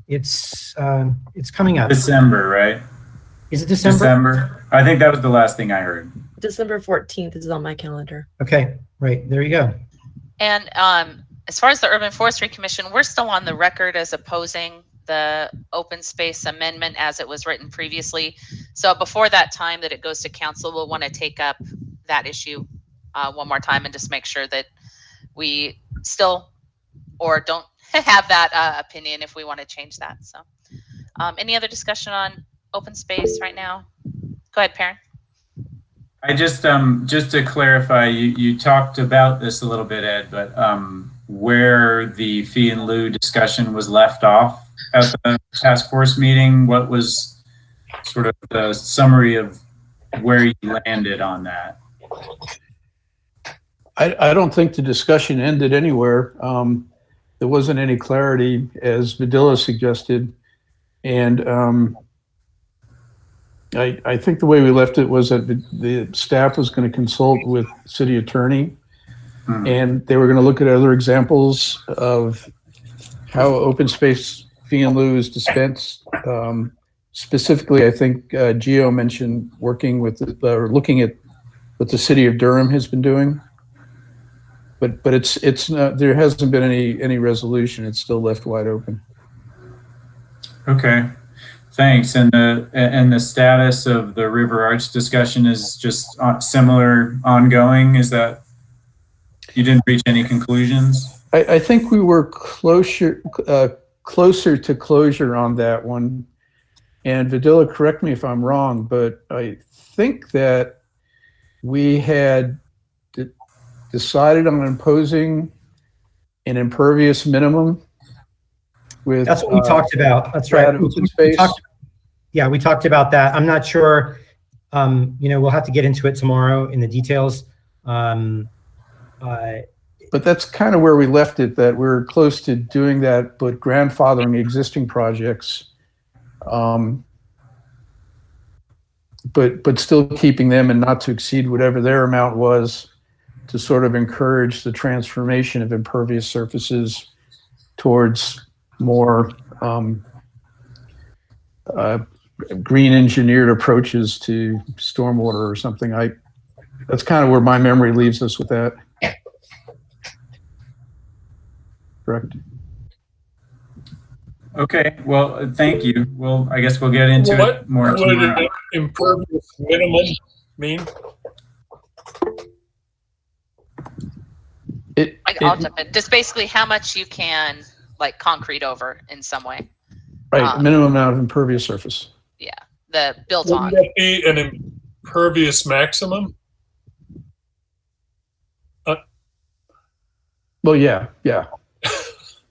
It's coming up. December, right? Is it December? December. I think that was the last thing I heard. December 14th is on my calendar. Okay, right. There you go. And as far as the Urban Forestry Commission, we're still on the record as opposing the open space amendment as it was written previously. So before that time that it goes to council, we'll want to take up that issue one more time and just make sure that we still or don't have that opinion if we want to change that. So any other discussion on open space right now? Go ahead, Perrin. I just to clarify, you talked about this a little bit, Ed, but where the fee in lieu discussion was left off at the task force meeting, what was sort of the summary of where you landed on that? I don't think the discussion ended anywhere. There wasn't any clarity, as Vidila suggested, and I think the way we left it was that the staff was going to consult with city attorney, and they were going to look at other examples of how open space fee in lieu is dispensed. Specifically, I think Gio mentioned working with or looking at what the city of Durham has been doing, but it's not, there hasn't been any resolution. It's still left wide open. Okay. Thanks. And the status of the River Arch discussion is just similar, ongoing. Is that you didn't reach any conclusions? I think we were closer to closure on that one. And Vidila, correct me if I'm wrong, but I think that we had decided on imposing an impervious minimum. That's what we talked about. That's right. Open space. We talked about that. I'm not sure. We'll have to get into it tomorrow in the details. But that's kind of where we left it. That we're close to doing that, but grandfathering existing projects, but still keeping them and not to exceed whatever their amount was, to sort of encourage the transformation of impervious surfaces towards more green engineered approaches to stormwater or something. That's kind of where my memory leaves us with that. Correct. Okay, well, thank you. Well, I guess we'll get into it more tomorrow. What did impervious minimum mean? I'll jump in. Just basically how much you can like concrete over in some way. Right, minimum amount of impervious surface. Yeah, the built Would on. that be an impervious maximum? Well, yeah.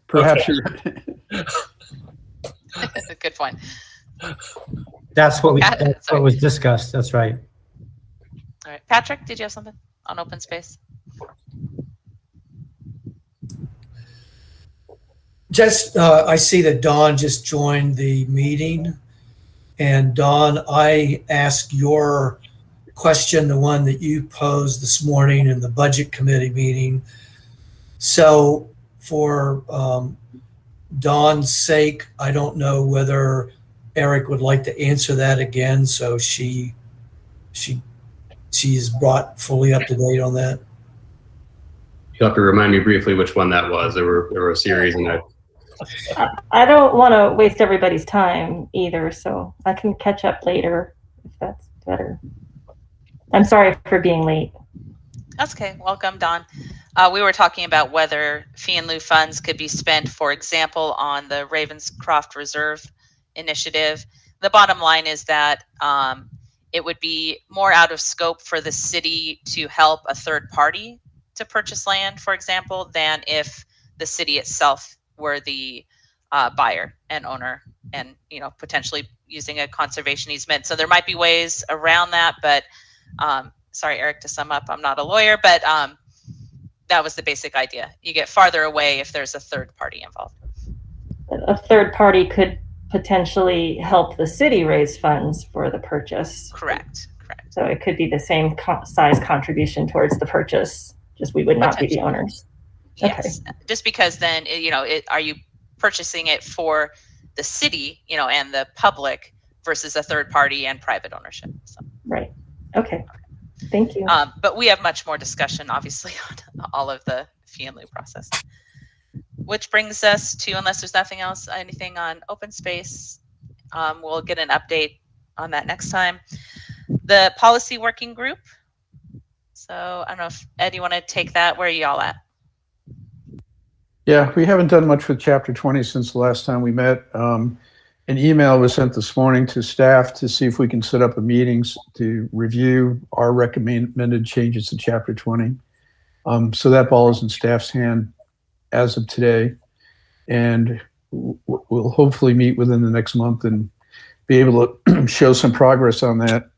Perhaps you're Good point. That's what was discussed. That's right. All right, Patrick, did you have something on open space? Just, I see that Dawn just joined the meeting. And Dawn, I asked your question, the one that you posed this morning in the budget committee meeting. So for Dawn's sake, I don't know whether Eric would like to answer that again. So she is brought fully up to date on that. You'll have to remind me briefly which one that was. There were a series, and I don't want to waste everybody's time either, so I can catch up later if that's better. I'm sorry for being late. That's okay. Welcome, Don. We were talking about whether fee and lieu funds could be spent, for example, on the Ravenscroft Reserve initiative. The bottom line is that it would be more out of scope for the city to help a third party to purchase land, for example, than if the city itself were the buyer and owner, and potentially using a conservation easement. So there might be ways around that, but sorry, Eric, to sum up, I'm not a lawyer, but that was the basic idea. You get farther away if there's a third party involved. A third party could potentially help the city raise funds for the purchase. Correct. So it could be the same size contribution towards the purchase, just we would not be the owners. Yes, okay. Just because then, are you purchasing it for the city, and the public versus a third party and private ownership? So. Right. Okay. Thank you. But we have much more discussion, obviously, on all of the fee and lieu process. Which brings us to, unless there's nothing else, anything on open space, we'll get an update on that next time. The policy working group. So I don't know if Ed, you want to take that? Where are y'all at? Yeah, we haven't done much with Chapter 20 since the last time we met. An email was sent this morning to staff to see if we can set up a meetings to review our recommended changes to Chapter 20. So that ball is in staff's hand as of today, and we'll hopefully meet within the next month and be able to show some progress on that.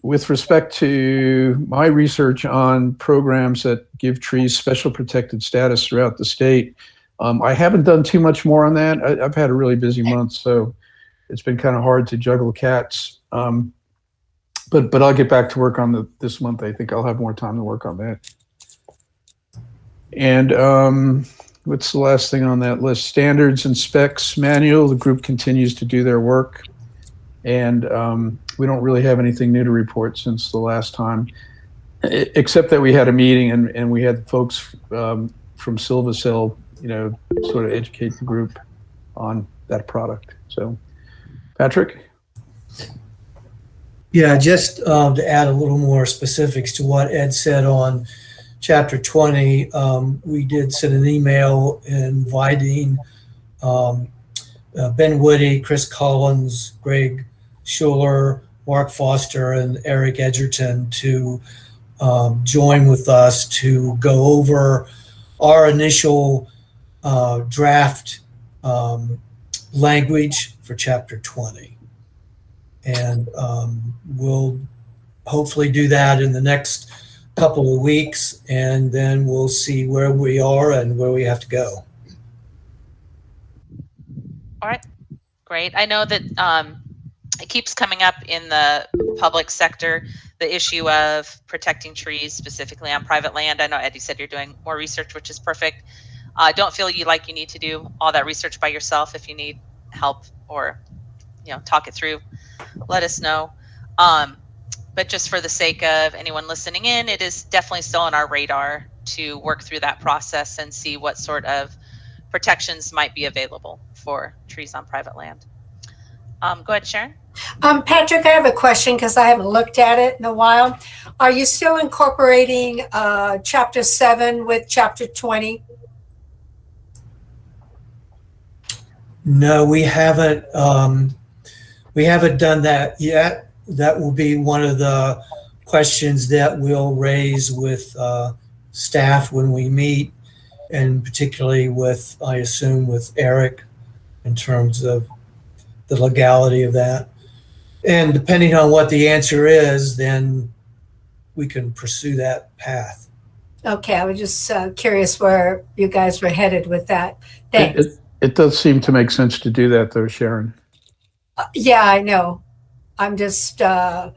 With respect to my research on programs that give trees special protected status throughout the state, I haven't done too much more on that. I've had a really busy month, so it's been kind of hard to juggle cats. But I'll get back to work on this month. I think I'll have more time to work on that. And what's the last thing on that list? Standards and specs manual. The group continues to do their work. And we don't really have anything new to report since the last time, except that we had a meeting and we had folks from Silva-Cell, sort of educate the group on that product. So, Patrick? Yeah, just to add a little more specifics to what Ed said on Chapter 20, we did send an email inviting Ben Woody, Chris Collins, Greg Schuler, Mark Foster, and Eric Edgerton to join with us to go over our initial draft language for Chapter 20. And we'll hopefully do that in the next couple of weeks, and then we'll see where we are and where we have to go. All right, great. I know that it keeps coming up in the public sector, the issue of protecting trees, specifically on private land. I know Eddie said you're doing more research, which is perfect. Don't feel you need to do all that research by yourself. If you need help or talk it through, let us know. But just for the sake of anyone listening in, it is definitely still on our radar to work through that process and see what sort of protections might be available for trees on private land. Go ahead, Sharon. Patrick, I have a question because I haven't looked at it in a while. Are you still incorporating Chapter 7 with Chapter 20? No, we haven't. We haven't done that yet. That will be one of the questions that we'll raise with staff when we meet, and particularly with, I assume, with Eric in terms of the legality of that. And depending on what the answer is, then we can pursue that path. Okay, I was just curious where you guys were headed with that. Thanks. It does seem to make sense to do that, though, Sharon. Yeah, I know. I'm just, I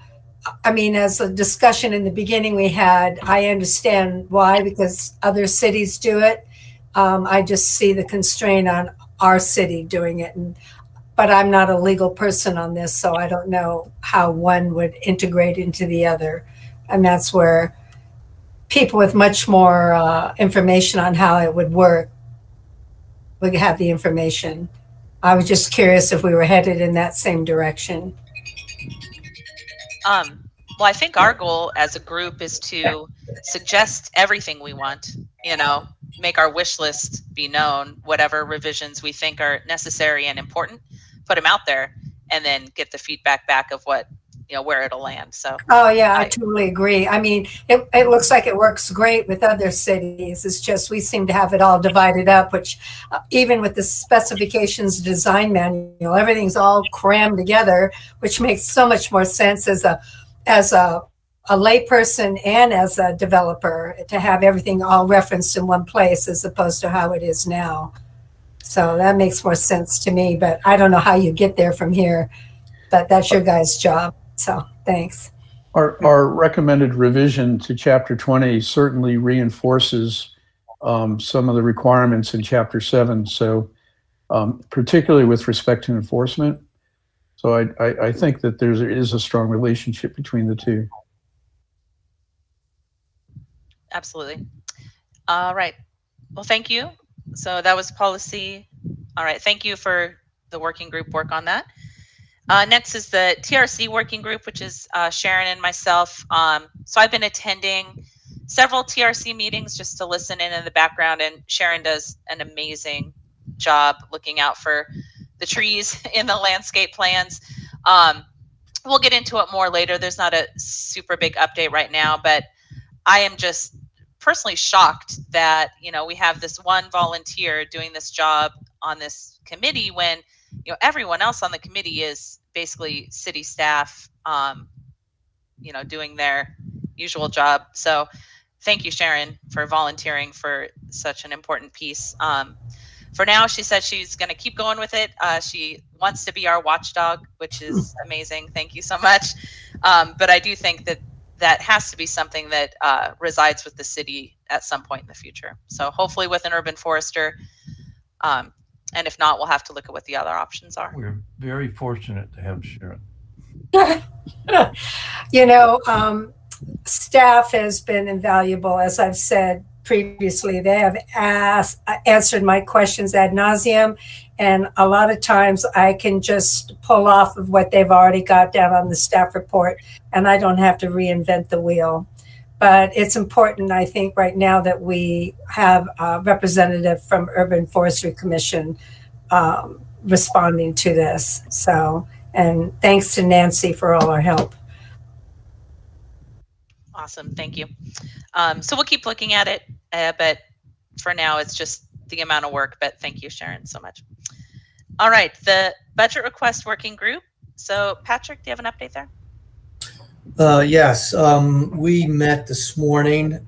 mean, as a discussion in the beginning we had, I understand why, because other cities do it. I just see the constraint on our city doing it. But I'm not a legal person on this, so I don't know how one would integrate into the other. And that's where people with much more information on how it would work would have the information. I was just curious if we were headed in that same direction. Well, I think our goal as a group is to suggest everything we want, you know, make our wish list be known, whatever revisions we think are necessary and important, put them out there, and then get the feedback back of what, you know, where it'll land. So. Oh yeah, I totally agree. I mean, it looks like it works great with other cities. It's just we seem to have it all divided up, which even with the specifications design manual, everything's all crammed together, which makes so much more sense as a layperson and as a developer to have everything all referenced in one place as opposed to how it is now. So that makes more sense to me, but I don't know how you get there from here, but that's your guys' job. So thanks. Our recommended revision to Chapter 20 certainly reinforces some of the requirements in Chapter 7. So particularly with respect to enforcement. So I think that there is a strong relationship between the two. Absolutely. All right. Well, thank you. So that was policy. All right. Thank you for the working group work on that. Next is the TRC Working Group, which is Sharon and myself. So I've been attending several TRC meetings just to listen in the background, and Sharon does an amazing job looking out for the trees in the landscape plans. We'll get into it more later. There's not a super big update right now, but I am just personally shocked that, you know, we have this one volunteer doing this job on this committee when, you know, everyone else on the committee is basically city staff, you know, doing their usual job. So thank you, Sharon, for volunteering for such an important piece. For now, she said she's going to keep going with it. She wants to be our watchdog, which is amazing. Thank you so much. But I do think that that has to be something that resides with the city at some point in the future. So hopefully with an urban forester, and if not, we'll have to look at what the other options are. We're very fortunate to have Sharon. You know, staff has been invaluable, as I've said previously. They have answered my questions ad nauseum, and a lot of times I can just pull off of what they've already got down on the staff report, and I don't have to reinvent the wheel. But it's important, I think, right now that we have a representative from Urban Forestry Commission responding to this. So, and thanks to Nancy for all her help. Awesome, thank you. So we'll keep looking at it, but for now it's just the amount of work, but thank you, Sharon, so much. All right, the budget request working group. So Patrick, do you have an update there? Yes, we met this morning.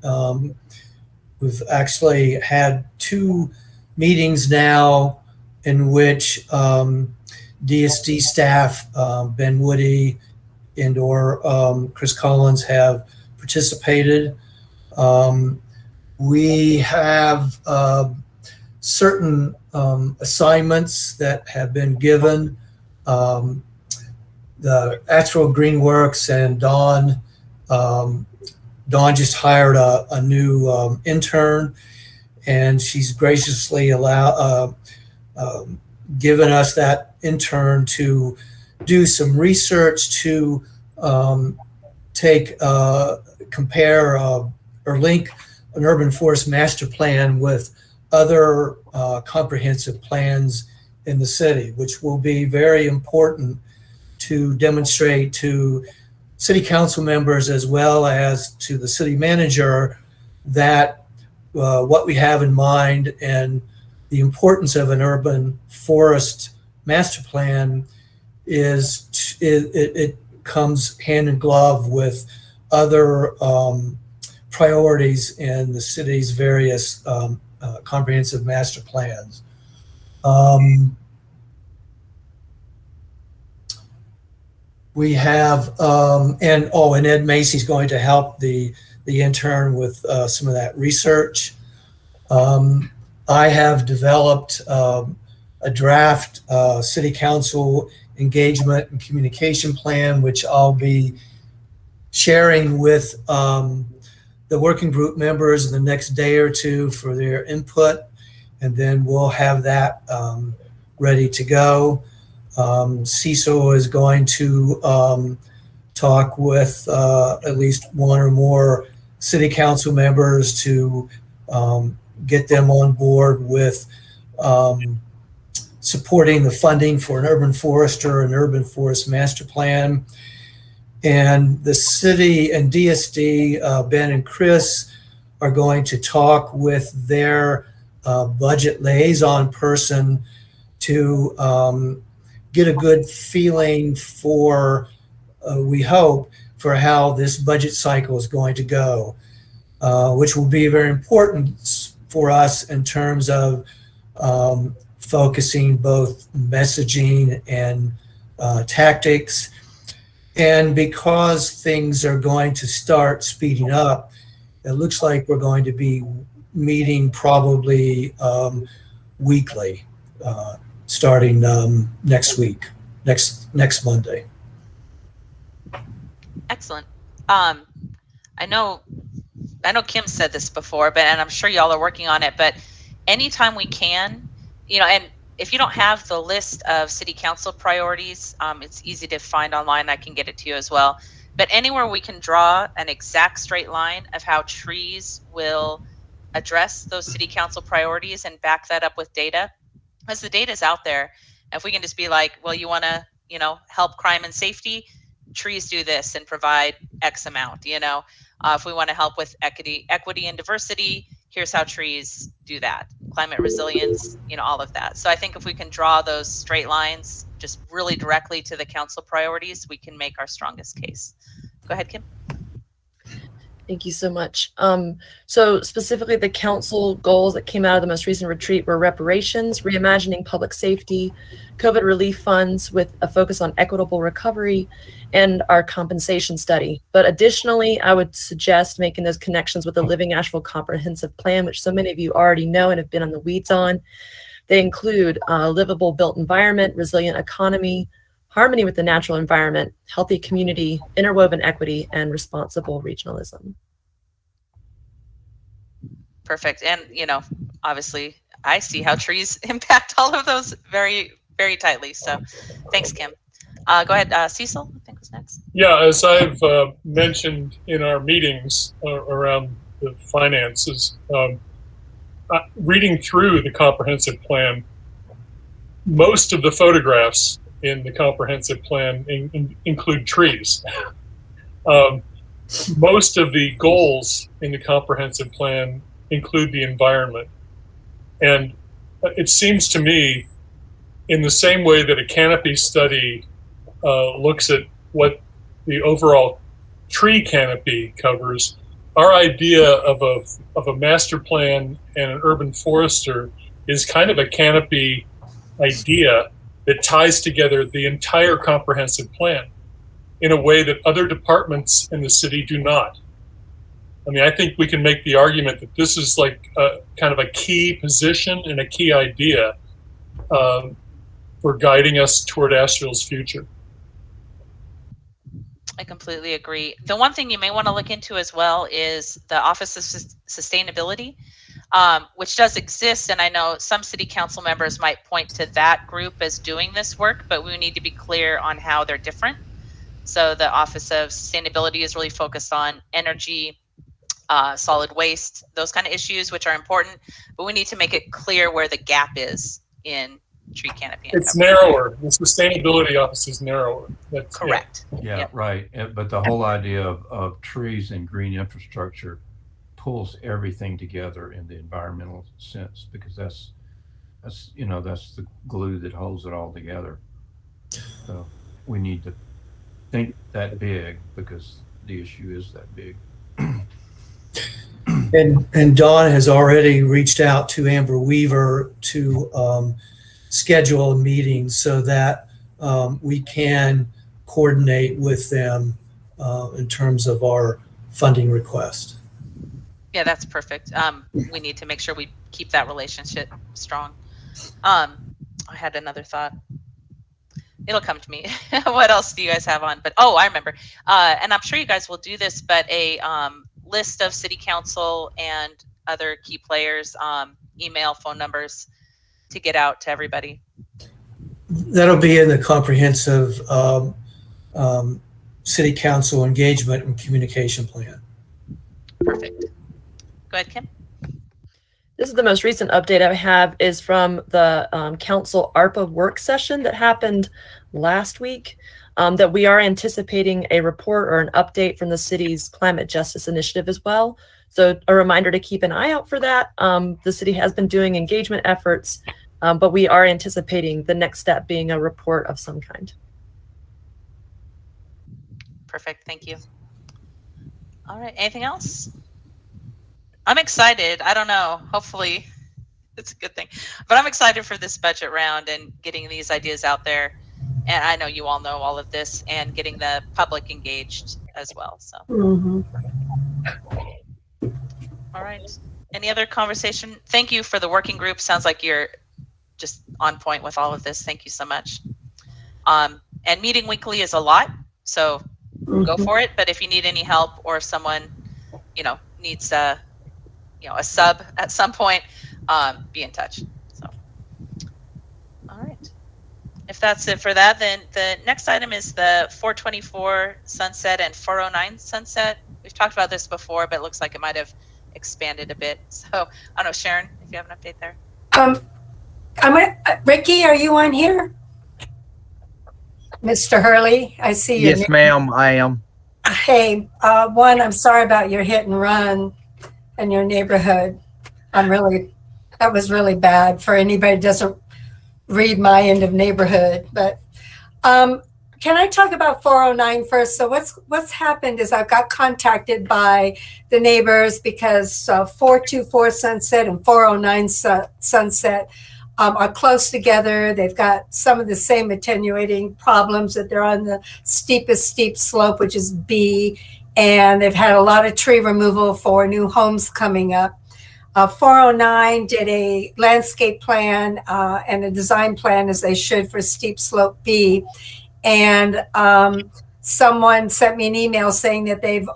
We've actually had 2 meetings now in which DSD staff, Ben Woody and or Chris Collins have participated. We have certain assignments that have been given. The Actual Greenworks and Dawn just hired a new intern, and she's graciously given us that intern to do some research to compare or link an urban forest master plan with other comprehensive plans in the city, which will be very important to demonstrate to city council members as well as to the city manager that what we have in mind and the importance of an urban forest master plan is it comes hand in glove with other priorities in the city's various comprehensive master plans. We have, and Ed Macy's going to help the intern with some of that research. I have developed a draft city council engagement and communication plan, which I'll be sharing with the working group members in the next day or two for their input, and then we'll have that ready to go. Cecil is going to talk with at least one or more city council members to get them on board with supporting the funding for an urban forester and urban forest master plan. And the city and DSD, Ben and Chris, are going to talk with their budget liaison person to get a good feeling for, we hope, for how this budget cycle is going to go, which will be very important for us in terms of focusing both messaging and tactics. And because things are going to start speeding up, it looks like we're going to be meeting probably weekly, starting next week, next Monday. Excellent. I know Kim said this before, and I'm sure y'all are working on it, but anytime we can, and if you don't have the list of city council priorities, it's easy to find online. I can get it to you as well. But anywhere we can draw an exact straight line of how trees will address those city council priorities and back that up with data, as the data is out there. If we can just be like, well, you want to, help crime and safety, trees do this and provide X amount. If we want to help with equity and diversity, here's how trees do that. Climate resilience, all of that. So I think if we can draw those straight lines just really directly to the council priorities, we can make our strongest case. Go ahead, Kim. Thank you so much. So specifically, the council goals that came out of the most recent retreat were reparations, reimagining public safety, COVID relief funds with a focus on equitable recovery, and our compensation study. But additionally, I would suggest making those connections with the Living Asheville Comprehensive Plan, which so many of you already know and have been on the weeds on. They include a livable built environment, resilient economy, harmony with the natural environment, healthy community, interwoven equity, and responsible regionalism. Perfect. And, obviously I see how trees impact all of those very, very tightly. So thanks, Kim. Go ahead, Cecil, I think was next. Yeah, as I've mentioned in our meetings around the finances, reading through the comprehensive plan, most of the photographs in the comprehensive plan include trees. Most of the goals in the comprehensive plan include the environment. And it seems to me, in the same way that a canopy study looks at what the overall tree canopy covers, our idea of a master plan and an urban forester is kind of a canopy idea that ties together the entire comprehensive plan in a way that other departments in the city do not. I mean, I think we can make the argument that this is like a kind of a key position and a key idea for guiding us toward Asheville's future. I completely agree. The one thing you may want to look into as well is the Office of Sustainability, which does exist. And I know some city council members might point to that group as doing this work, but we need to be clear on how they're different. So the Office of Sustainability is really focused on energy, solid waste, those kind of issues, which are important, but we need to make it clear where the gap is in tree canopy. It's narrower. The Sustainability Office is narrower. That's correct. Yeah, Yep. right. But the whole idea of trees and green infrastructure pulls everything together in the environmental sense, because that's the glue that holds it all together. So we need to think that big, because the issue is that big. And Dawn has already reached out to Amber Weaver to schedule a meeting so that we can coordinate with them in terms of our funding request. Yeah, that's perfect. We need to make sure we keep that relationship strong. I had another thought. It'll come to me. What else do you guys have on? But I remember. And I'm sure you guys will do this, but a list of city council and other key players, email, phone numbers to get out to everybody. That'll be in the comprehensive city council engagement and communication plan. Perfect. Go ahead, Kim. This is the most recent update I have is from the council ARPA work session that happened last week, that we are anticipating a report or an update from the city's climate justice initiative as well. So a reminder to keep an eye out for that. The city has been doing engagement efforts, but we are anticipating the next step being a report of some kind. Perfect. Thank you. All right. Anything else? I'm excited. I don't know. Hopefully it's a good thing, but I'm excited for this budget round and getting these ideas out there. And I know you all know all of this and getting the public engaged as well. So, All right. Any other conversation? Thank you for the working group. Sounds like you're just on point with all of this. Thank you so much. And meeting weekly is a lot, so go for it. But if you need any help or if someone, needs a sub at some point, be in touch. So, all right. If that's it for that, then the next item is the 424 sunset and 409 sunset. We've talked about this before, but it looks like it might have expanded a bit. So I don't know, Sharon, if you have an update there. Ricky, are you on here? Mr. Hurley, I see you. Yes, ma'am, I am. Hey, one, I'm sorry about your hit and run in your neighborhood. That was really bad for anybody who doesn't read my end of neighborhood. But can I talk about 409 first? So what's happened is I've got contacted by the neighbors because 424 Sunset and 409 Sunset are close together. They've got some of the same attenuating problems, that they're on the steepest steep slope, which is B, and they've had a lot of tree removal for new homes coming up. 409 did a landscape plan and a design plan, as they should, for steep slope B. And someone sent me an email saying that they've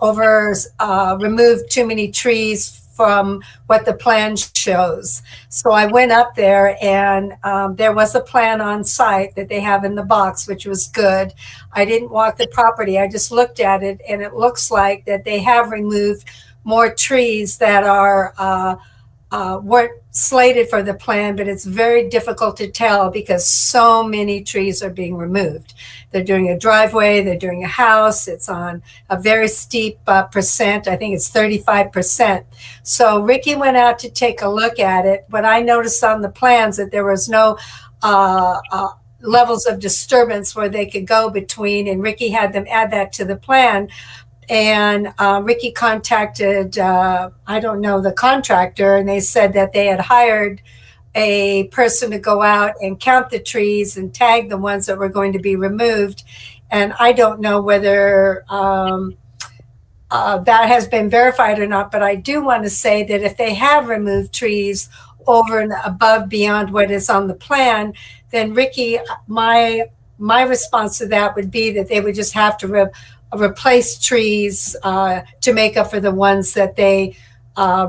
removed too many trees from what the plan shows. So I went up there, and there was a plan on site that they have in the box, which was good. I didn't walk the property. I just looked at it, and it looks like that they have removed more trees that weren't slated for the plan, but it's very difficult to tell because so many trees are being removed. They're doing a driveway, they're doing a house, it's on a very steep percent. I think it's 35%. So Ricky went out to take a look at it. What I noticed on the plans that there was no levels of disturbance where they could go between, and Ricky had them add that to the plan. And Ricky contacted, the contractor, and they said that they had hired a person to go out and count the trees and tag the ones that were going to be removed. And I don't know whether that has been verified or not, but I do want to say that if they have removed trees over and above beyond what is on the plan, then Ricky, my response to that would be that they would just have to replace trees to make up for the ones that they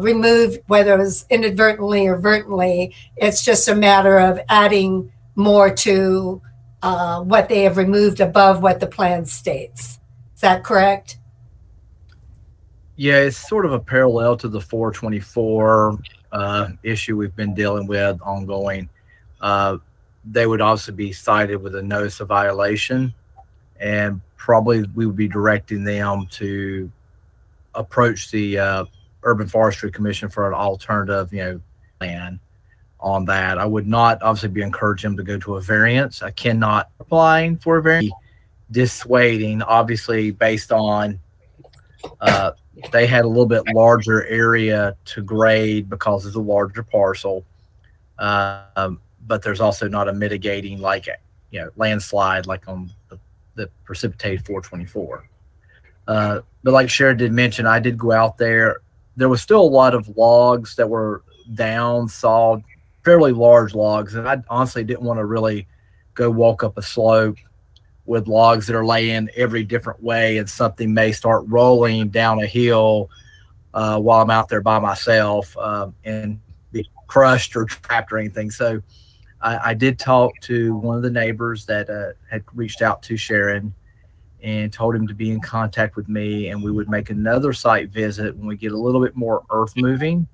removed, whether it was inadvertently or vertently. It's just a matter of adding more to what they have removed above what the plan states. Is that correct? Yeah, it's sort of a parallel to the 424 issue we've been dealing with ongoing. They would also be cited with a notice of violation, and probably we would be directing them to approach the Urban Forestry Commission for an alternative, plan on that. I would not obviously be encouraging them to go to a variance. I cannot apply for a variance. Dissuading, obviously, based on They had a little bit larger area to grade because it's a larger parcel. But there's also not a mitigating like, landslide like on the precipitated 424. But like Sharon did mention, I did go out there. There was still a lot of logs that were down, sawed, fairly large logs. And I honestly didn't want to really go walk up a slope with logs that are laying every different way and something may start rolling down a hill while I'm out there by myself and be crushed or trapped or anything. So I did talk to one of the neighbors that had reached out to Sharon and told him to be in contact with me, and we would make another site visit when we get a little bit more earth moving.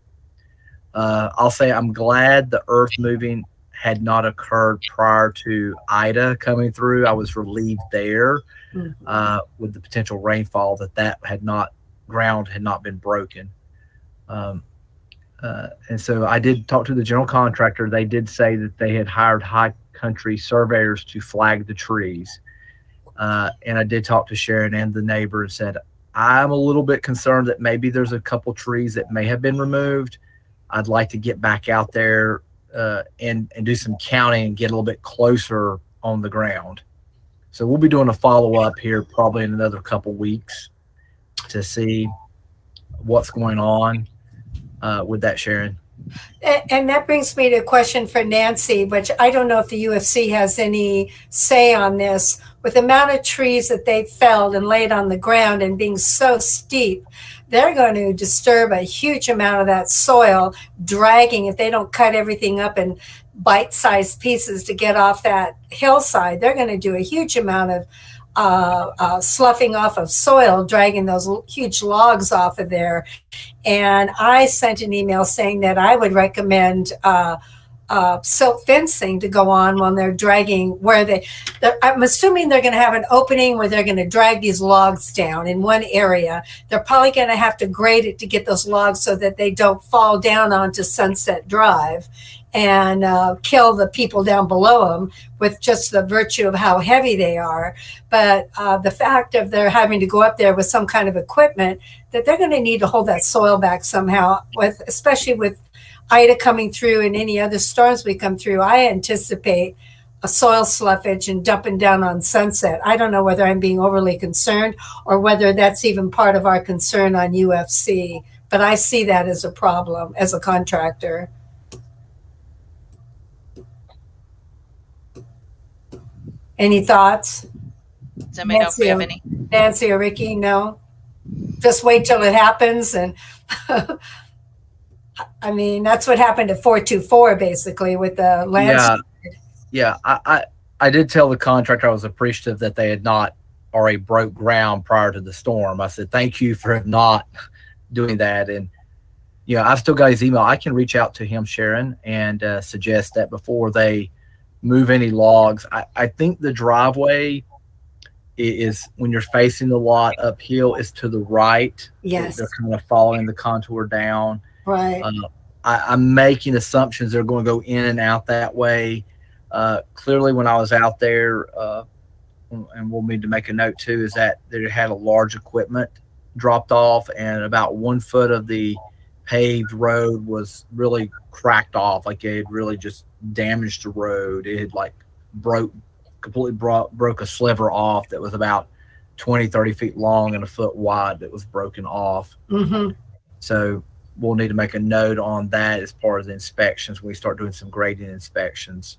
I'll say I'm glad the earth moving had not occurred prior to Ida coming through. I was relieved there with the potential rainfall that ground had not been broken. And so I did talk to the general contractor. They did say that they had hired high country surveyors to flag the trees. And I did talk to Sharon and the neighbor and said, I'm a little bit concerned that maybe there's a couple trees that may have been removed. I'd like to get back out there and do some counting and get a little bit closer on the ground. So we'll be doing a follow-up here probably in another couple weeks to see what's going on with that, Sharon. And that brings me to a question for Nancy, which I don't know if the UFC has any say on this. With the amount of trees that they felled and laid on the ground and being so steep, they're going to disturb a huge amount of that soil, dragging, if they don't cut everything up in bite-sized pieces to get off that hillside, they're going to do a huge amount of sloughing off of soil, dragging those huge logs off of there. And I sent an email saying that I would recommend silt fencing to go on when they're dragging I'm assuming they're going to have an opening where they're going to drag these logs down in one area. They're probably going to have to grade it to get those logs so that they don't fall down onto Sunset Drive and kill the people down below them with just the virtue of how heavy they are. But the fact of they're having to go up there with some kind of equipment, that they're going to need to hold that soil back somehow, especially with Ida coming through and any other storms we come through. I anticipate a soil sloughage and dumping down on Sunset. I don't know whether I'm being overly concerned or whether that's even part of our concern on UFC, but I see that as a problem as a contractor. Any thoughts? Does anybody know if we have any? Nancy or Ricky? No? Just wait till it happens. And I mean, that's what happened at 424 basically with the land. Yeah. I did tell the contractor I was appreciative that they had not already broke ground prior to the storm. I said, thank you for not doing that. And, I've still got his email. I can reach out to him, Sharon, and suggest that before they move any logs. I think the driveway is, when you're facing the lot uphill, is to the right. Yes. They're kind of following the contour down. Right. I'm making assumptions they're going to go in and out that way. Clearly, when I was out there, and we'll need to make a note too, is that they had a large equipment dropped off, and about 1 foot of the paved road was really cracked off. Like it had really just damaged the road. It had completely broke a sliver off that was about 20, 30 feet long and a foot wide that was broken off. Mm-hmm. So we'll need to make a note on that as part of the inspections when we start doing some grading inspections.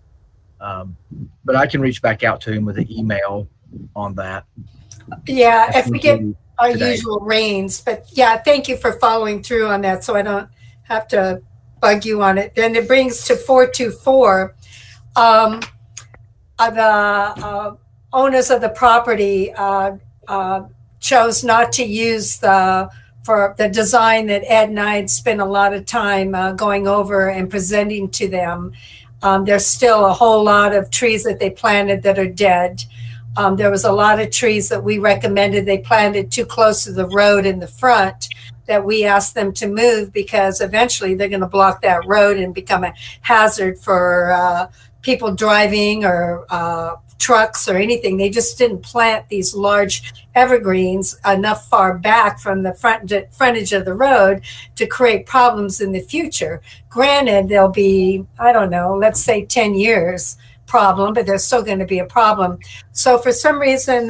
But I can reach back out to him with an email on that. Yeah, if we get our today. usual rains. But yeah, thank you for following through on that so I don't have to bug you on it. Then it brings to 424. The owners of the property chose not to use for the design that Ed and I had spent a lot of time going over and presenting to them. There's still a whole lot of trees that they planted that are dead. There was a lot of trees that we recommended they planted too close to the road in the front that we asked them to move because eventually they're going to block that road and become a hazard for people driving or trucks or anything. They just didn't plant these large evergreens enough far back from the frontage of the road to create problems in the future. Granted, there'll be, I don't know, let's say 10 years problem, but there's still going to be a problem. So for some reason,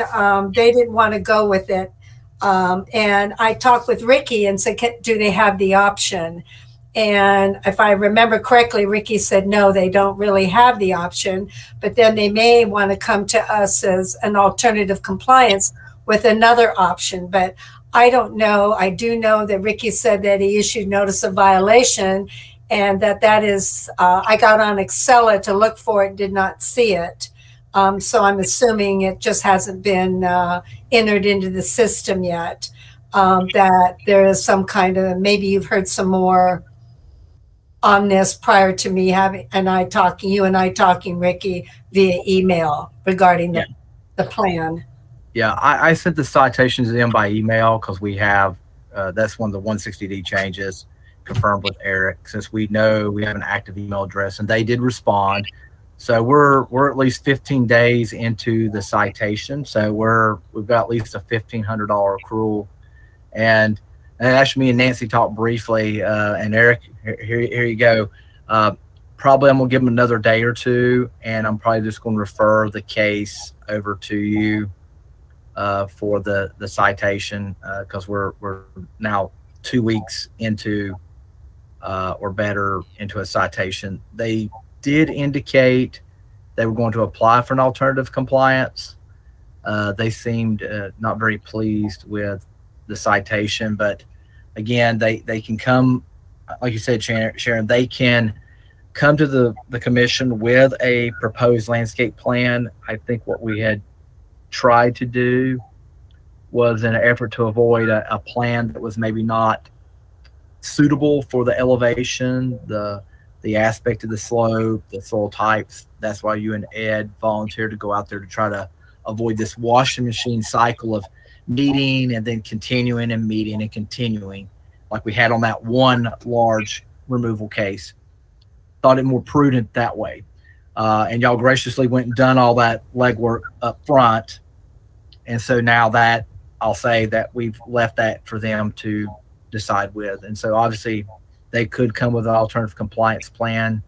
they didn't want to go with it. And I talked with Ricky and said, do they have the option? And if I remember correctly, Ricky said, no, they don't really have the option, but then they may want to come to us as an alternative compliance with another option. But I don't know. I do know that Ricky said that he issued notice of violation, and that is, I got on Excella to look for it, did not see it. So I'm assuming it just hasn't been entered into the system yet, that there is some kind of, maybe you've heard some more on this prior to me having, you and I talking, Ricky, via email regarding the plan. Yeah, I sent the citations in by email because we have, that's one of the 160D changes confirmed with Eric, since we know we have an active email address, and they did respond. So we're at least 15 days into the citation. So we've got at least a $1,500 accrual. And actually, me and Nancy talked briefly, and Eric, here you go. Probably I'm gonna give them another day or two, and I'm probably just gonna refer the case over to you for the citation, because we're now 2 weeks into or better into a citation. They did indicate they were going to apply for an alternative compliance. They seemed not very pleased with the citation, but again, they can come, like you said, Sharon, they can come to the commission with a proposed landscape plan. I think what we had tried to do was in an effort to avoid a plan that was maybe not suitable for the elevation, the aspect of the slope, the soil types. That's why you and Ed volunteered to go out there to try to avoid this washing machine cycle of meeting and then continuing and meeting and continuing, like we had on that one large removal case. Thought it more prudent that way. And y'all graciously went and done all that legwork up front. And so now that I'll say that we've left that for them to decide with. And so obviously they could come with an alternative compliance plan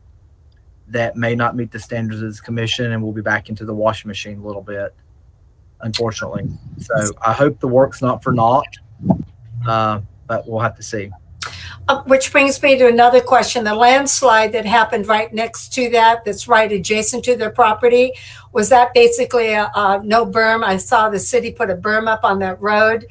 that may not meet the standards of this commission, and we'll be back into the washing machine a little bit, unfortunately. So I hope the work's not for naught, but we'll have to see. Which brings me to another question. The landslide that happened right next to that's right adjacent to their property, was that basically a no berm? I saw the city put a berm up on that road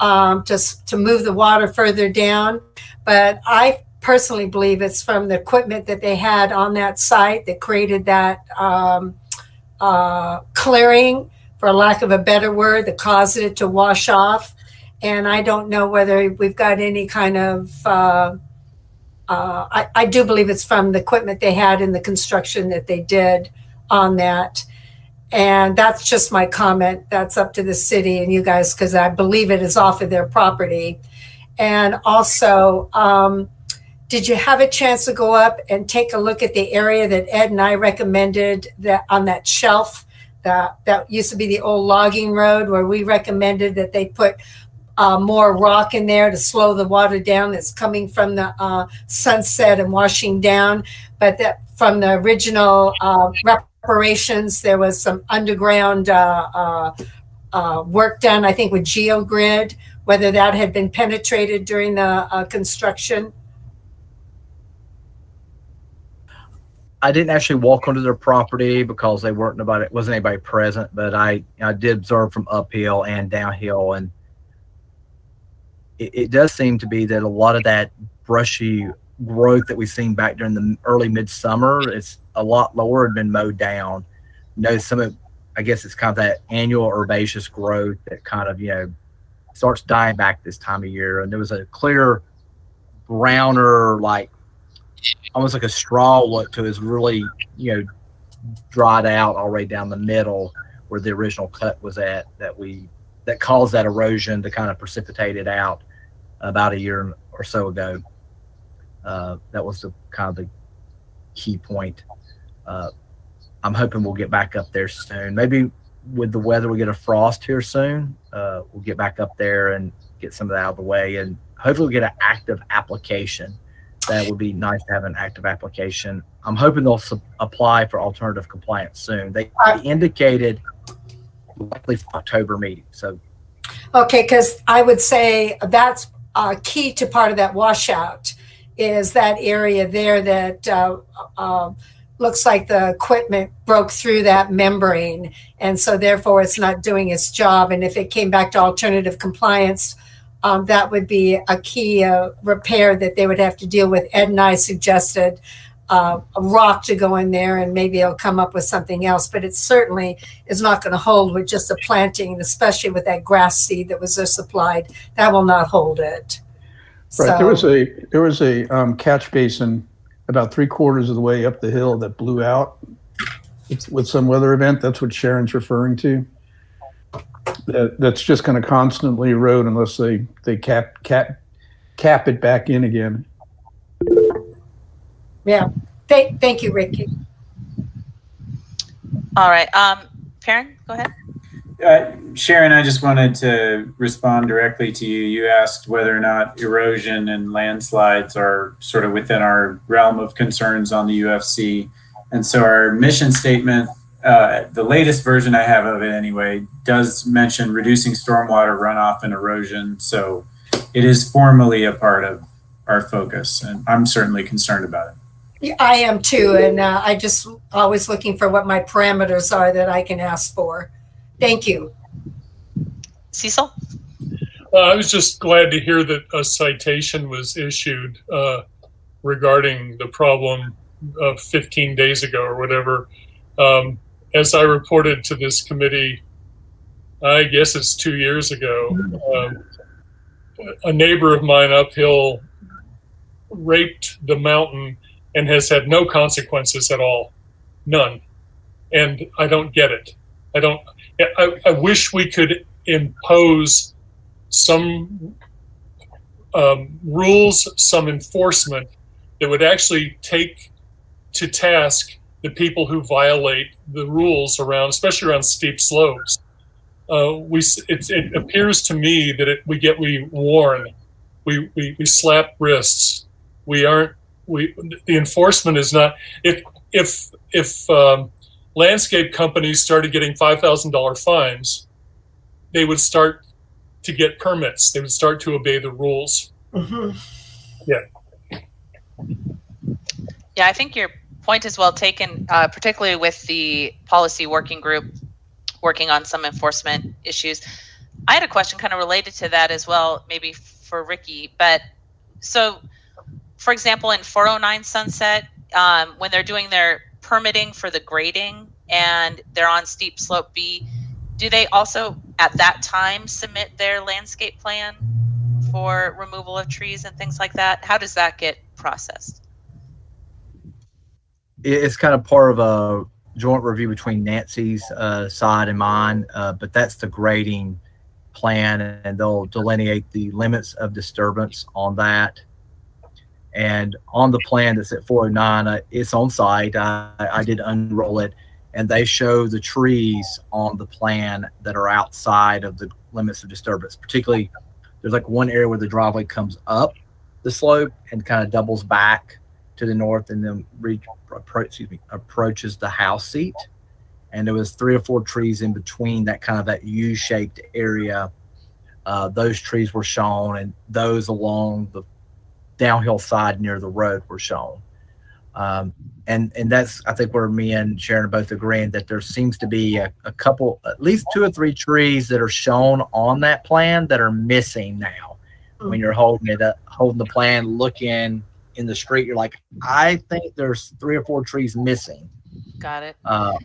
to move the water further down. But I personally believe it's from the equipment that they had on that site that created that clearing, for lack of a better word, that caused it to wash off. And I don't know whether we've got any kind of, I do believe it's from the equipment they had in the construction that they did on that. And that's just my comment. That's up to the city and you guys, because I believe it is off of their property. And also, did you have a chance to go up and take a look at the area that Ed and I recommended, that on that shelf that used to be the old logging road, where we recommended that they put more rock in there to slow the water down that's coming from the sunset and washing down? But that from the original reparations, there was some underground work done, I think, with GeoGrid, whether that had been penetrated during the construction. I didn't actually walk onto their property because they weren't wasn't anybody present, but I did observe from uphill and downhill, and it does seem to be that a lot of that brushy growth that we've seen back during the early midsummer, it's a lot lower and been mowed down. Some of, I guess it's kind of that annual herbaceous growth that kind of, starts dying back this time of year. And there was a clear browner, like almost like a straw look to it. It's really, dried out already down the middle where the original cut was at, that caused that erosion to kind of precipitate it out about a year or so ago. That was the kind of the key point. I'm hoping we'll get back up there soon. Maybe with the weather, we get a frost here soon. We'll get back up there and get some of that out of the way, and hopefully we'll get an active application. That would be nice to have an active application. I'm hoping they'll apply for alternative compliance soon. They indicated likely for October meeting. So, okay, because I would say that's key to part of that washout is that area there that looks like the equipment broke through that membrane, and so therefore it's not doing its job. And if it came back to alternative compliance, that would be a key repair that they would have to deal with. Ed and I suggested a rock to go in there, and maybe it'll come up with something else, but it certainly is not going to hold with just a planting, especially with that grass seed that was just applied. That will not hold it. Right. So, There was a catch basin about 3/4 of the way up the hill that blew out with some weather event. That's what Sharon's referring to. That's just going to constantly erode unless they cap it back in again. yeah. Thank you, Ricky. All right. Perrin, go ahead. Sharon, I just wanted to respond directly to you. You asked whether or not erosion and landslides are sort of within our realm of concerns on the UFC. And so our mission statement, the latest version I have of it anyway, does mention reducing stormwater runoff and erosion. So it is formally a part of our focus, and I'm certainly concerned about it. Yeah, I am too, and I just always looking for what my parameters are that I can ask for. Thank you. Cecil? I was just glad to hear that a citation was issued regarding the problem of 15 days ago or whatever. As I reported to this committee, I guess it's 2 years ago, a neighbor of mine uphill raped the mountain and has had no consequences at all. None. And I don't get it. I wish we could impose some rules, some enforcement that would actually take to task the people who violate the rules around, especially around steep slopes. It appears to me that we warn, we slap wrists. The enforcement is not. If landscape companies started getting $5,000 fines, they would start to get permits. They would start to obey the rules. Mm-hmm. Yeah. Yeah, I think your point is well taken, particularly with the policy working group working on some enforcement issues. I had a question kind of related to that as well, maybe for Ricky. But so, for example, in 409 Sunset, when they're doing their permitting for the grading and they're on steep slope B, do they also at that time submit their landscape plan for removal of trees and things like that? How does that get processed? It's kind of part of a joint review between Nancy's side and mine, but that's the grading plan, and they'll delineate the limits of disturbance on that. And on the plan that's at 409, it's on site. I did unroll it, and they show the trees on the plan that are outside of the limits of disturbance. Particularly, there's like one area where the driveway comes up the slope and kind of doubles back to the north, and then approaches the house seat. And there was 3 or 4 trees in between that kind of that U-shaped area. Those trees were shown, and those along the downhill side near the road were shown. And that's, I think, where me and Sharon are both agreeing that there seems to be a couple, at least 2 or 3 trees that are shown on that plan that are missing now. When you're holding the plan, looking in the street, you're like, I think there's 3 or 4 trees missing. Got it.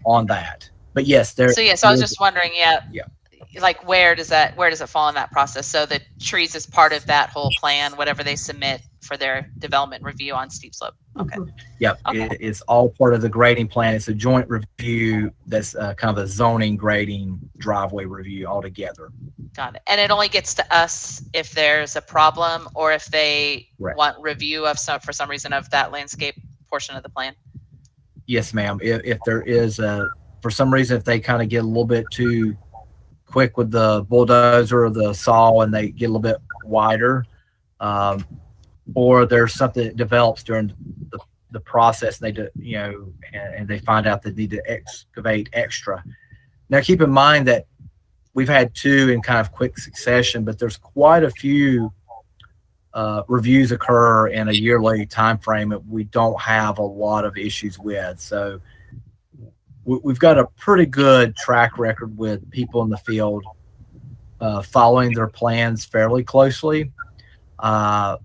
On that. But yes, there. So I was just wondering, like where does it fall in that process? So the trees is part of that whole plan, whatever they submit for their development review on steep slope. Okay. Yep. Okay. It's all part of the grading plan. It's a joint review that's kind of a zoning grading driveway review altogether. Got it. And it only gets to us if there's a problem or if they want review of for some reason of that landscape portion of the plan. yes, ma'am. If there is for some reason, if they kind of get a little bit too quick with the bulldozer or the saw and they get a little bit wider, or there's something that develops during the process, and and they find out they need to excavate extra. Now, keep in mind that we've had 2 in kind of quick succession, but there's quite a few reviews occur in a yearly time frame that we don't have a lot of issues with. So we've got a pretty good track record with people in the field following their plans fairly closely. I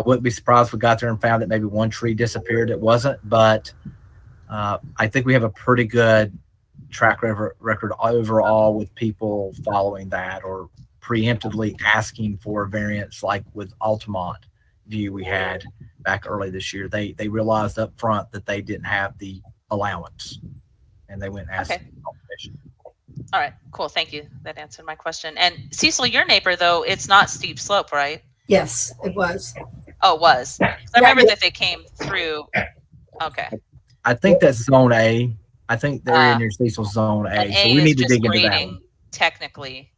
wouldn't be surprised if we got there and found that maybe one tree disappeared. It wasn't, but I think we have a pretty good track record overall with people following that or preemptively asking for a variance, like with Altamont View we had back early this year. They realized up front that they didn't have the allowance, and they went and asked. Okay. All right, cool. Thank you. That answered my question. And Cecil, your neighbor, though, it's not steep slope, right? Yes, it was. Oh, it was. I remember that they came through. Okay. I think that's Zone A. I think they're in your Cecil Zone A. So we need to dig into that one. Technically.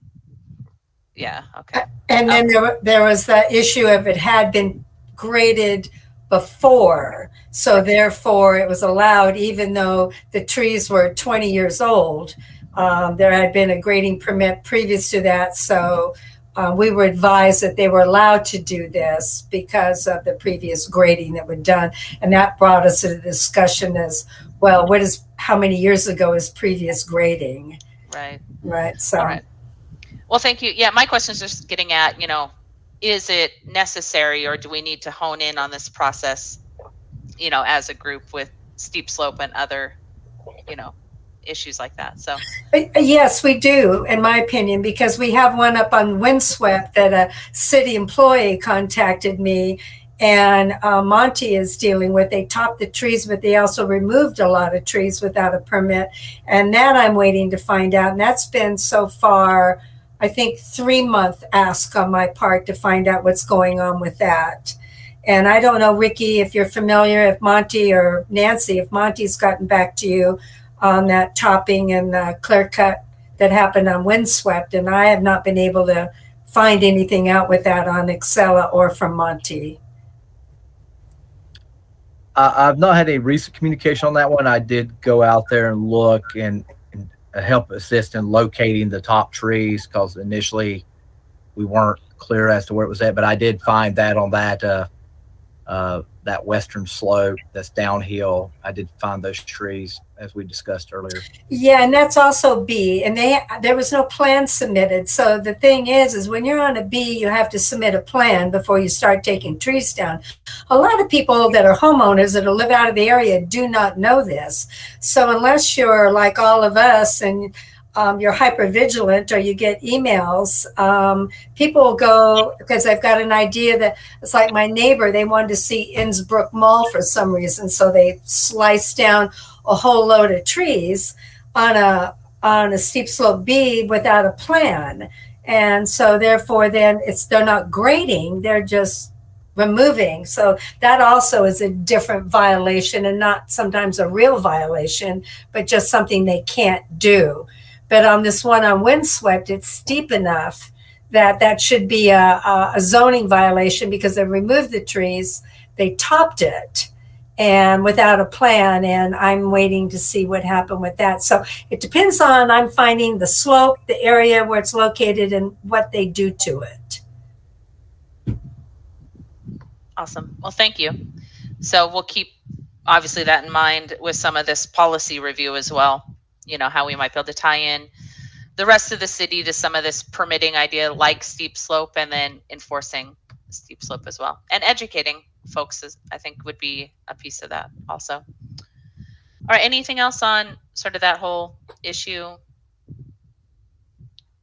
Yeah. Okay. And then there was the issue of it had been graded before, so therefore it was allowed, even though the trees were 20 years old. There had been a grading permit previous to that, so we were advised that they were allowed to do this because of the previous grading that was done, and that brought us to the discussion as well. How many years ago is previous grading? Right. So. All right. Well, thank you. Yeah, my question is just getting at, is it necessary, or do we need to hone in on this process, as a group with steep slope and other, issues like that? So yes, we do, in my opinion, because we have one up on Windswept that a city employee contacted me, and Monty is dealing with. They topped the trees, but they also removed a lot of trees without a permit, and that I'm waiting to find out. And that's been so far, I think, 3-month ask on my part to find out what's going on with that. And I don't know, Ricky, if you're familiar, if Monty or Nancy, if Monty's gotten back to you on that topping and clear cut that happened on Windswept. And I have not been able to find anything out with that on Excella or from Monty. I've not had any recent communication on that one. I did go out there and look and help assist in locating the top trees, because initially we weren't clear as to where it was at, but I did find that on that western slope that's downhill. I did find those trees, as we discussed earlier. Yeah, and that's also B, and there was no plan submitted. So the thing is when you're on a B, you have to submit a plan before you start taking trees down. A lot of people that are homeowners that live out of the area do not know this. So unless you're like all of us and you're hyper vigilant, or you get emails, people will go, because I've got an idea that it's like my neighbor, they wanted to see Innsbrook Mall for some reason, so they sliced down a whole load of trees on a steep slope B without a plan. And so therefore then they're not grading, they're just removing. So that also is a different violation, and not sometimes a real violation, but just something they can't do. But on this one on Windswept, it's steep enough that should be a zoning violation, because they removed the trees, they topped it, and without a plan, and I'm waiting to see what happened with that. So it depends on, I'm finding the slope, the area where it's located, and what they do to it. awesome. Well, thank you. So we'll keep obviously that in mind with some of this policy review as well, how we might be able to tie in the rest of the city to some of this permitting idea, like steep slope, and then enforcing steep slope as well, and educating folks I think would be a piece of that also. All right, anything else on sort of that whole issue?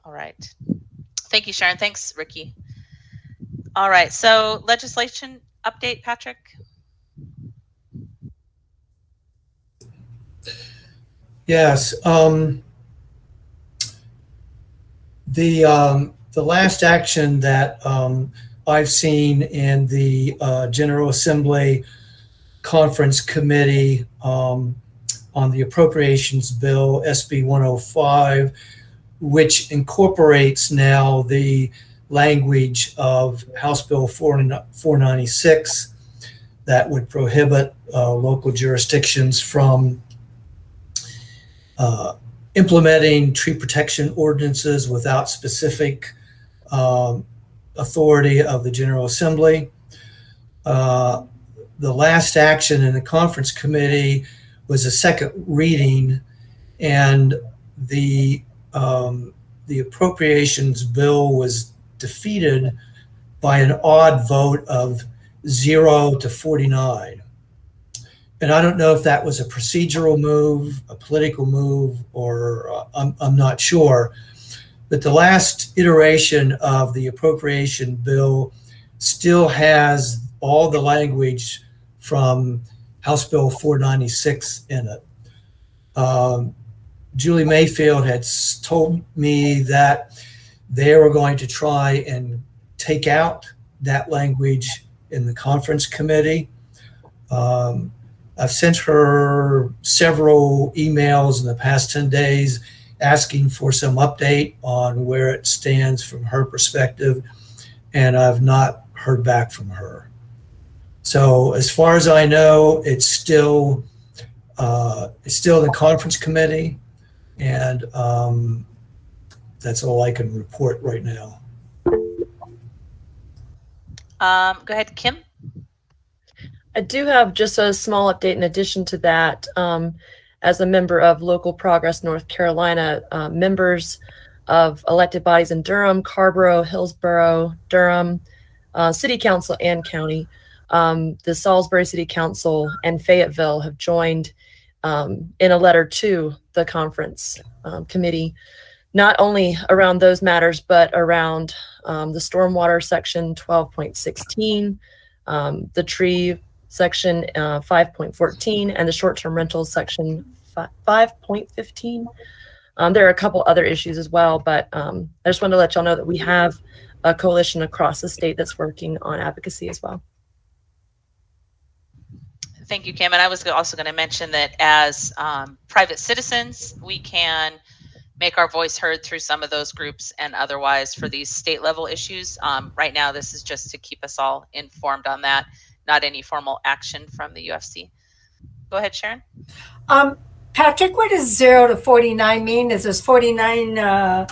All right, thank you, Sharon. Thanks, Ricky. All right, so legislation update, Patrick. Yes, the last action that I've seen in the General Assembly Conference Committee on the appropriations bill, SB 105, which incorporates now the language of House Bill 496 that would prohibit local jurisdictions from implementing tree protection ordinances without specific authority of the General Assembly. The last action in the conference committee was a second reading, and the appropriations bill was defeated by an odd vote of 0 to 49. And I don't know if that was a procedural move, a political move, or I'm not sure. But the last iteration of the appropriation bill still has all the language from House Bill 496 in it. Julie Mayfield had told me that they were going to try and take out that language in the conference committee. I've sent her several emails in the past 10 days asking for some update on where it stands from her perspective, and I've not heard back from her. So as far as I know, it's still in the conference committee, and that's all I can report right now. Go ahead, Kim. I do have just a small update in addition to that. As a member of Local Progress North Carolina, members of elected bodies in Durham, Carborough, Hillsborough, Durham, City Council and County, the Salisbury City Council and Fayetteville have joined in a letter to the conference committee, not only around those matters, but around the stormwater section 12.16, the tree section 5.14, and the short-term rentals section 5.15. There are a couple other issues as well, but I just wanted to let y'all know that we have a coalition across the state that's working on advocacy as well. Thank you, Kim. And I was also going to mention that as private citizens, we can make our voice heard through some of those groups and otherwise for these state level issues. Right now, this is just to keep us all informed on that, not any formal action from the UFC. Go ahead, Sharon. Patrick, what does 0 to 49 mean? Is there's 49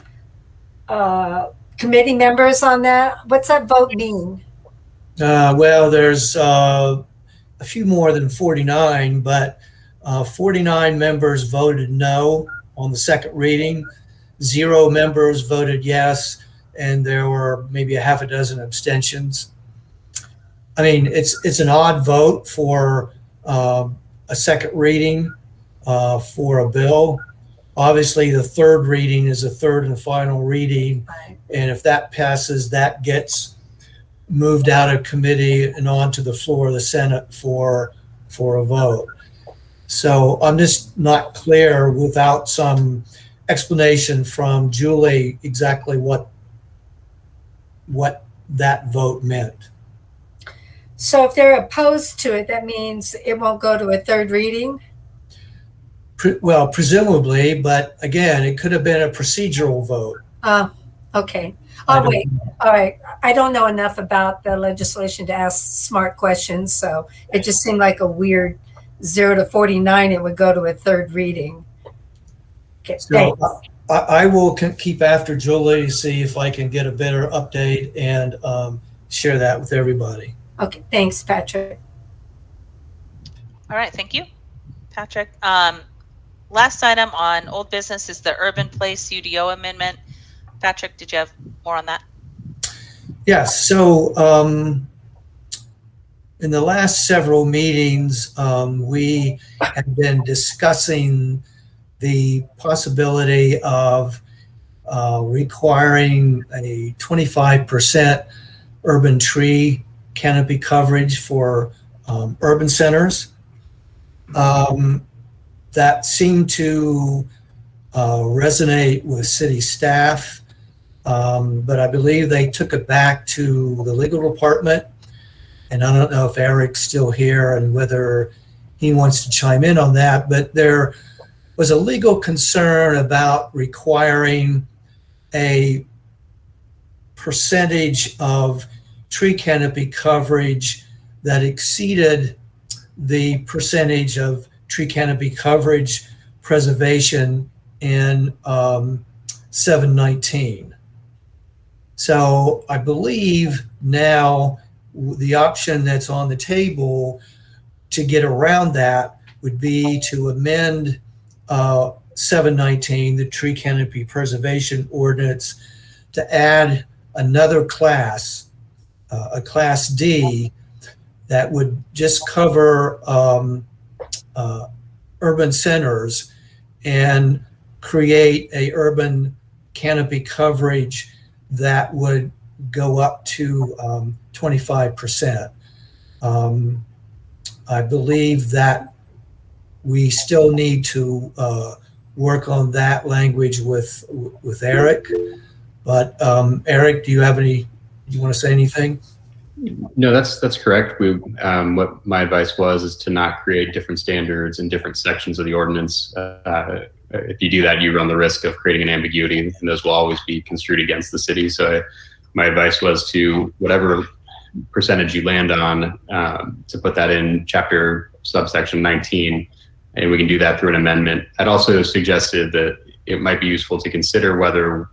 committee members on that? What's that vote mean? Well, there's a few more than 49, but 49 members voted no on the second reading. 0 members voted yes, and there were maybe a half a dozen abstentions. I mean, it's an odd vote for a second reading for a bill. Obviously, the third reading is a third and final reading, and if that passes, that gets moved out of committee and onto the floor of the Senate for a vote. So I'm just not clear without some explanation from Julie exactly what that vote meant. So if they're opposed to it, that means it won't go to a third reading? Well, presumably, but again, it could have been a procedural vote. Okay. Oh, wait. All right. I don't know enough about the legislation to ask smart questions, so it just seemed like a weird 0 to 49. It would go to a third reading. Okay, so I will keep after Julie to see if I can get a better update and share that with everybody. Okay. Thanks, Patrick. All right. Thank you, Patrick. Last item on old business is the Urban Place UDO amendment. Patrick, did you have more on that? Yes. So in the last several meetings, we have been discussing the possibility of requiring a 25% urban tree canopy coverage for urban centers. That seemed to resonate with city staff, but I believe they took it back to the legal department, and I don't know if Eric's still here and whether he wants to chime in on that, but there was a legal concern about requiring a percentage of tree canopy coverage that exceeded the percentage of tree canopy coverage preservation in 719. So I believe now the option that's on the table to get around that would be to amend 719, the tree canopy preservation ordinance, to add another class, a class D, that would just cover urban centers and create a urban canopy coverage that would go up to 25%. I believe that we still need to work on that language with Eric. But Eric, do you want to say anything? No, that's correct. What my advice was is to not create different standards in different sections of the ordinance. If you do that, you run the risk of creating an ambiguity, and those will always be construed against the city. So my advice was to whatever percentage you land on, to put that in chapter subsection 19, and we can do that through an amendment. I'd also suggested that it might be useful to consider whether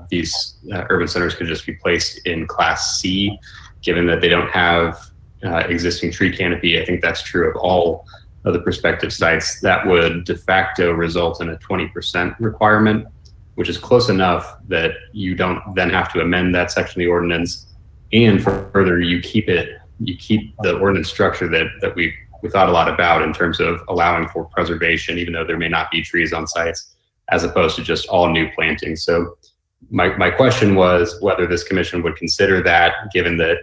these urban centers could just be placed in class C, given that they don't have existing tree canopy. I think that's true of all of the prospective sites. That would de facto result in a 20% requirement, which is close enough that you don't then have to amend that section of the ordinance. And further, you keep the ordinance structure that we thought a lot about in terms of allowing for preservation, even though there may not be trees on sites, as opposed to just all new plantings. So my question was whether this commission would consider that, given that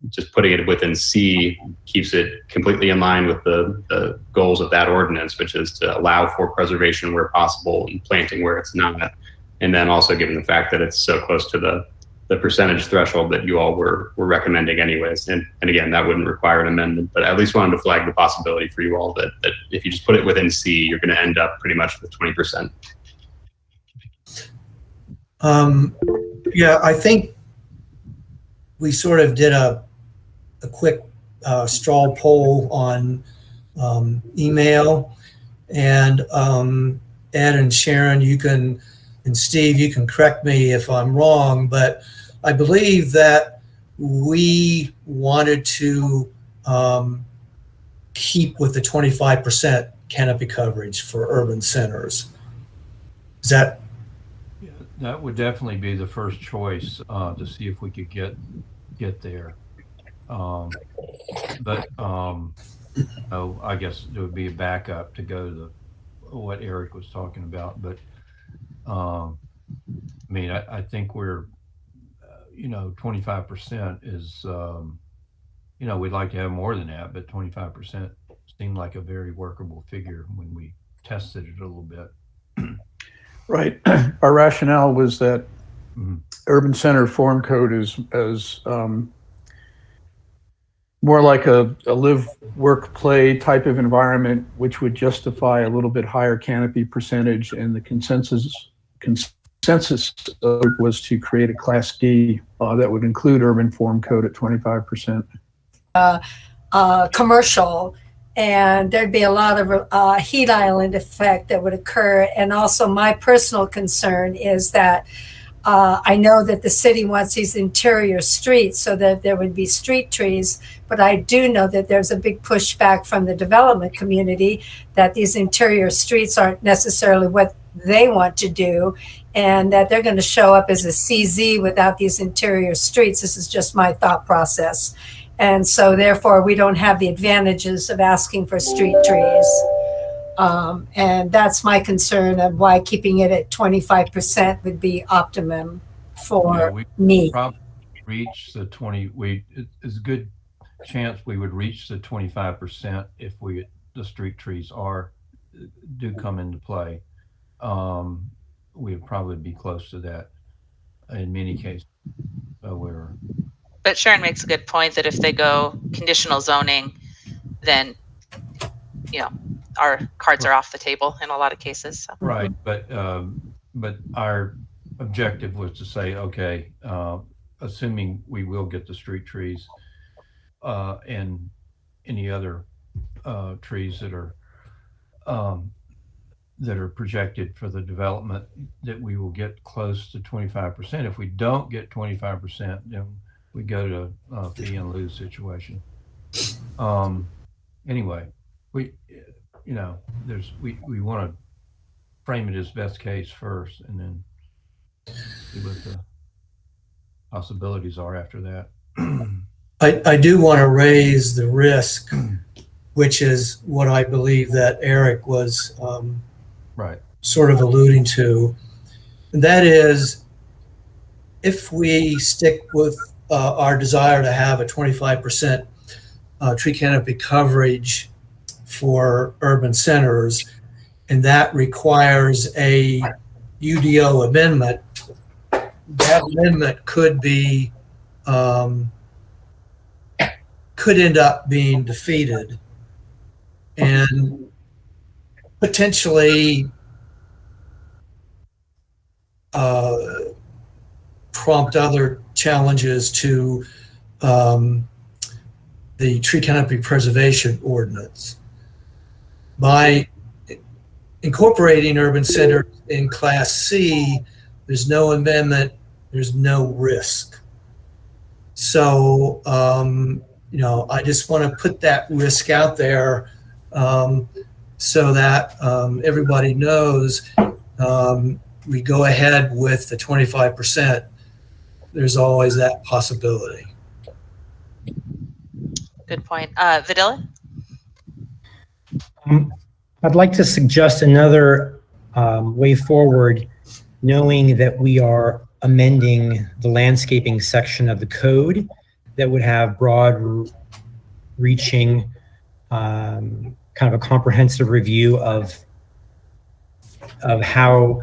just putting it within C keeps it completely in line with the goals of that ordinance, which is to allow for preservation where possible and planting where it's not. And then also given the fact that it's so close to the percentage threshold that you all were recommending anyways. And again, that wouldn't require an amendment, but I at least wanted to flag the possibility for you all that if you just put it within C, you're going to end up pretty much with 20%. Yeah, I think we sort of did a quick straw poll on email, and Ed and Sharon, and Steve, you can correct me if I'm wrong, but I believe that we wanted to keep with the 25% canopy coverage for urban centers. Is that? Yeah, that would definitely be the first choice to see if we could get there. But I guess it would be a backup to go to what Eric was talking about. But I mean, I think we're, 25% is, we'd like to have more than that, but 25% seemed like a very workable figure when we tested it a little bit. Right. Our rationale was that urban center form code is more like a live, work, play type of environment, which would justify a little bit higher canopy percentage. And the consensus was to create a class D that would include urban form code at 25%. Commercial, and there'd be a lot of heat island effect that would occur. And also my personal concern is that I know that the city wants these interior streets so that there would be street trees, but I do know that there's a big pushback from the development community that these interior streets aren't necessarily what they want to do, and that they're going to show up as a CZ without these interior streets. This is just my thought process. And so therefore we don't have the advantages of asking for street trees. And that's my concern of why keeping it at 25% would be optimum for me. Probably reach the 20. It's a good chance we would reach the 25% if the street trees do come into play. We would probably be close to that in many cases. But Sharon makes a good point that if they go conditional zoning, then our cards are off the table in a lot of cases. So. Right, but our objective was to say, okay, assuming we will get the street trees and any other trees that are projected for the development, that we will get close to 25%. If we don't get 25%, then we go to a fee and lose situation. Anyway, we want to frame it as best case first, and then see what the possibilities are after that. I do want to raise the risk, which is what I believe that Eric was right, sort of alluding to. And that is, if we stick with our desire to have a 25% tree canopy coverage for urban centers, and that requires a UDO amendment, that amendment could be could end up being defeated and potentially prompt other challenges to the tree canopy preservation ordinance. By incorporating urban centers in Class C, there's no amendment, there's no risk. So, I just want to put that risk out there so that everybody knows we go ahead with the 25%. There's always that possibility. Good point. Vidila? I'd like to suggest another way forward, knowing that we are amending the landscaping section of the code that would have broad reaching kind of a comprehensive review of how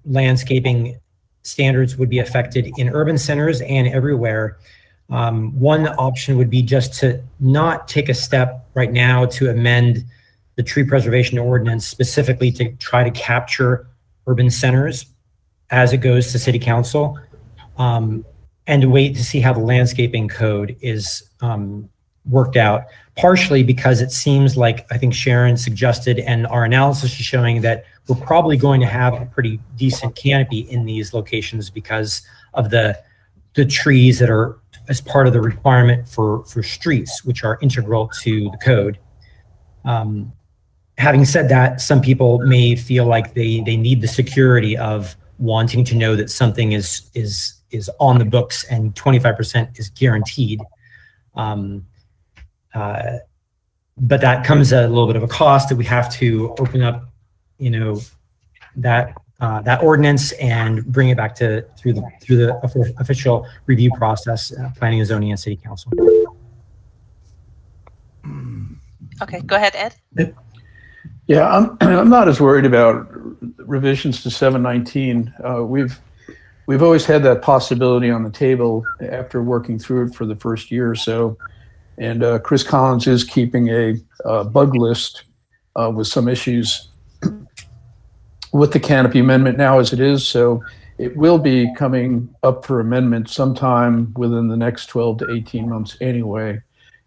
landscaping standards would be affected in urban centers and everywhere. One option would be just to not take a step right now to amend the tree preservation ordinance specifically to try to capture urban centers as it goes to city council, and to wait to see how the landscaping code is worked out, partially because it seems like, I think Sharon suggested, and our analysis is showing that we're probably going to have a pretty decent canopy in these locations because of the trees that are as part of the requirement for streets, which are integral to the code. Having said that, some people may feel like they need the security of wanting to know that something is on the books and 25% is guaranteed. But that comes at a little bit of a cost that we have to open up, that ordinance and bring it back through the official review process, planning and zoning and city council. Okay, go ahead, Ed. Yeah, I'm not as worried about revisions to 719. We've always had that possibility on the table after working through it for the first year or so. And Chris Collins is keeping a bug list with some issues with the canopy amendment now as it is. So it will be coming up for amendment sometime within the next 12 to 18 months anyway.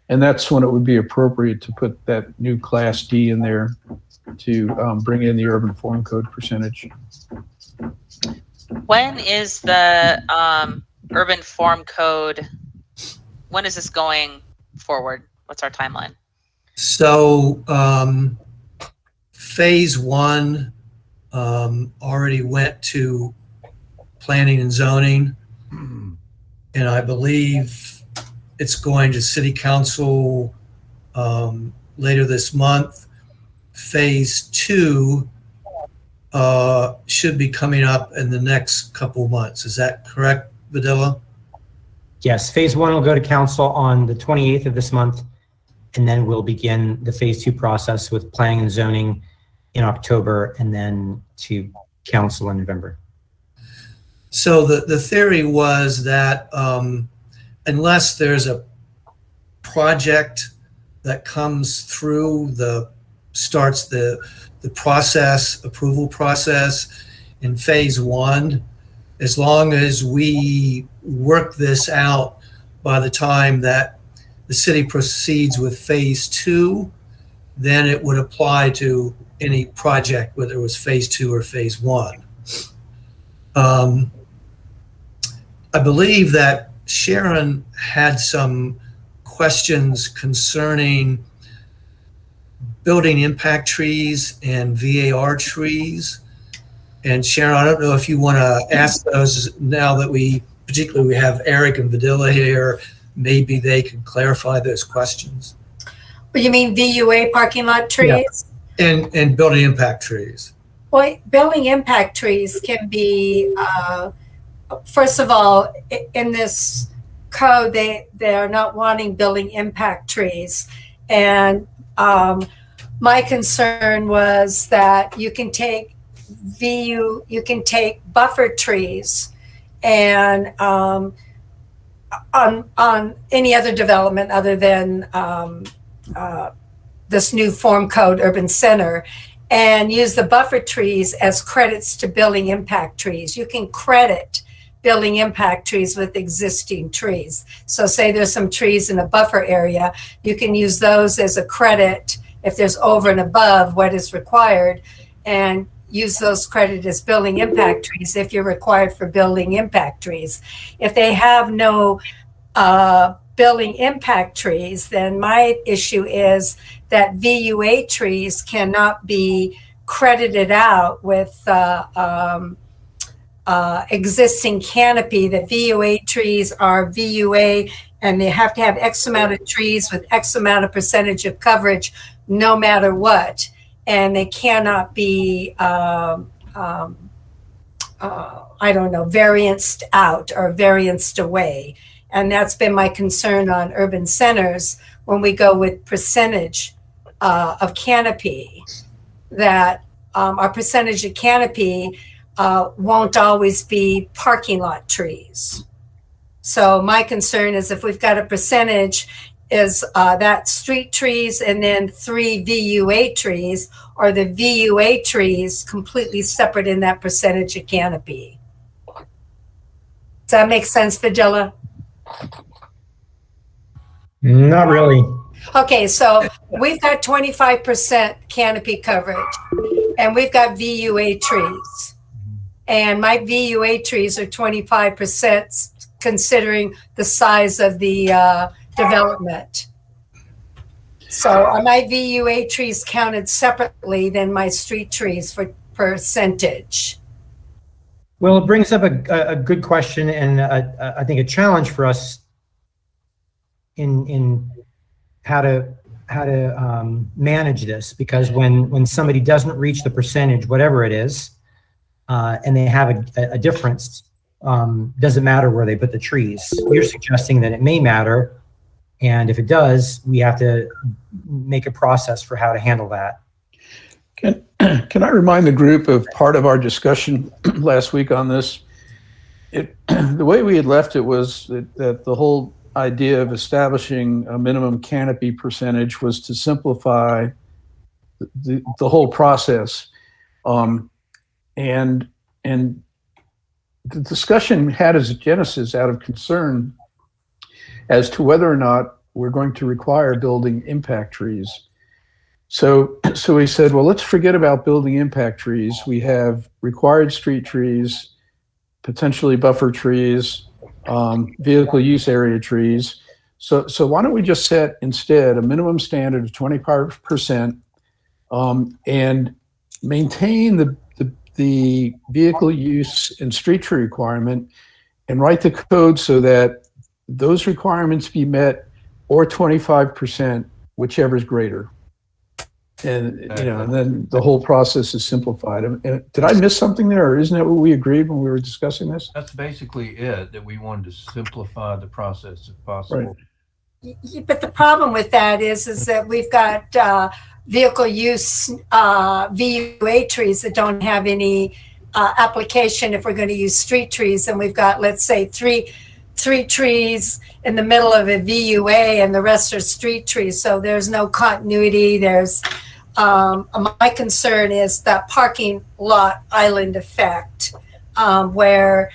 And that's when it would be appropriate to put that new Class D in there to bring in the urban form code percentage. When is the urban form code, when is this going forward? What's our timeline? So phase one already went to planning and zoning, and I believe it's going to city council later this month. Phase two should be coming up in the next couple months. Is that correct, Vidila? Yes, phase one will go to council on the 28th of this month, and then we'll begin the phase two process with planning and zoning in October, and then to council in November. So the theory was that unless there's a project that comes through starts the approval process in phase 1, as long as we work this out by the time that the city proceeds with phase 2, then it would apply to any project, whether it was phase 2 or phase 1. I believe that Sharon had some questions concerning building impact trees and VAR trees. And Sharon, I don't know if you want to ask those now that we have Eric and Vidila here. Maybe they can clarify those questions. But you mean VUA parking lot trees? Yeah. And building impact trees. Well, building impact trees can be, first of all, in this code, they are not wanting building impact trees. And my concern was that you can take buffer trees and on any other development other than this new form code urban center, and use the buffer trees as credits to building impact trees. You can credit building impact trees with existing trees. So say there's some trees in a buffer area, you can use those as a credit if there's over and above what is required, and use those credit as building impact trees if you're required for building impact trees. If they have no building impact trees, then my issue is that VUA trees cannot be credited out with existing canopy. That VUA trees are VUA, and they have to have X amount of trees with X amount of percentage of coverage no matter what. And they cannot be, I don't know, varianced out or varianced away. And that's been my concern on urban centers when we go with percentage of canopy, that our percentage of canopy won't always be parking lot trees. So my concern is if we've got a percentage is that street trees and then 3 VUA trees, or the VUA trees completely separate in that percentage of canopy. Does that make sense, Vidila? Not really. Okay, so we've got 25% canopy coverage, and we've got VUA trees. And my VUA trees are 25% considering the size of the development. So are my VUA trees counted separately than my street trees for percentage? Well, it brings up a good question, and I think a challenge for us in how to manage this, because when somebody doesn't reach the percentage, whatever it is, and they have a difference, doesn't matter where they put the trees. You're suggesting that it may matter, and if it does, we have to make a process for how to handle that. Can I remind the group of part of our discussion last week on this? The way we had left it was that the whole idea of establishing a minimum canopy percentage was to simplify the whole process. And the discussion had as a genesis out of concern as to whether or not we're going to require building impact trees. So we said, well, let's forget about building impact trees. We have required street trees, potentially buffer trees, vehicle use area trees. So why don't we just set instead a minimum standard of 25% and maintain the vehicle use and street tree requirement, and write the code so that those requirements be met, or 25%, whichever is greater. And and then the whole process is simplified. Did I miss something there, or isn't that what we agreed when we were discussing this? That's basically it, that we wanted to simplify the process if possible. Right. But the problem with that is that we've got vehicle use VUA trees that don't have any application if we're going to use street trees, and we've got, let's say, three 3 trees in the middle of a VUA and the rest are street trees. So there's no continuity. There's my concern is that parking lot island effect, where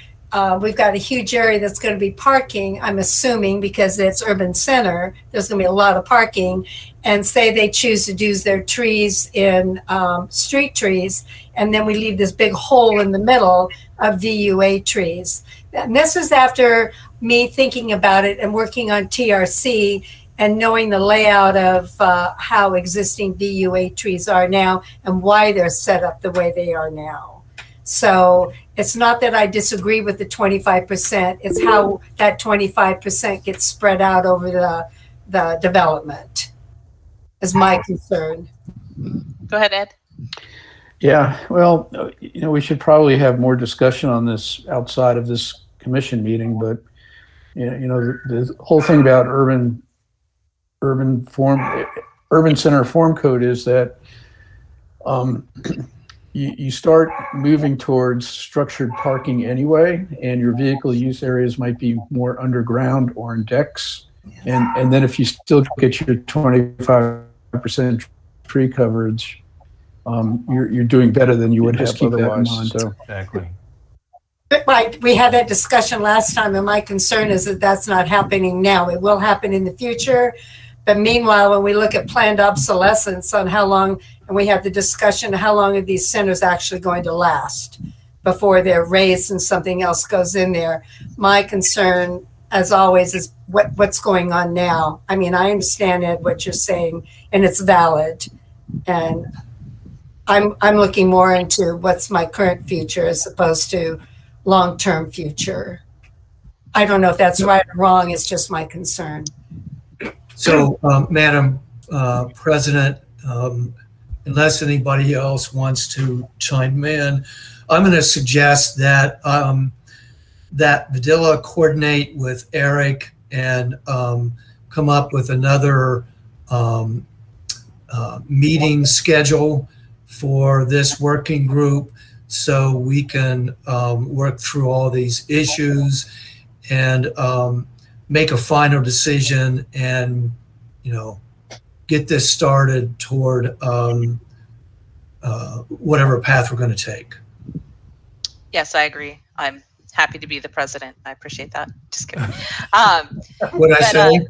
we've got a huge area that's going to be parking, I'm assuming, because it's urban center, there's going to be a lot of parking. And say they choose to do their trees in street trees, and then we leave this big hole in the middle of VUA trees. And this is after me thinking about it and working on TRC and knowing the layout of how existing VUA trees are now and why they're set up the way they are now. So it's not that I disagree with the 25%, it's how that 25% gets spread out over the development is my concern. Go ahead, Ed. Yeah, well, we should probably have more discussion on this outside of this commission meeting, but the whole thing about urban center form code is that you start moving towards structured parking anyway, and your vehicle use areas might be more underground or in decks. And then if you still get your 25% tree coverage, you're doing better than you would have otherwise. So. Exactly. But we had that discussion last time, and my concern is that that's not happening now. It will happen in the future. But meanwhile, when we look at planned obsolescence on how long, and we have the discussion, how long are these centers actually going to last before they're raised and something else goes in there? My concern, as always, is what's going on now. I mean, I understand, Ed, what you're saying, and it's valid. And I'm looking more into what's my current future as opposed to long-term future. I don't know if that's right or wrong. It's just my concern. So, Madam President, unless anybody else wants to chime in, I'm going to suggest that that Vidila coordinate with Eric and come up with another meeting schedule for this working group so we can work through all these issues and make a final decision and, get this started toward whatever path we're going to take. Yes, I agree. I'm happy to be the president. I appreciate that. Just kidding. What I say?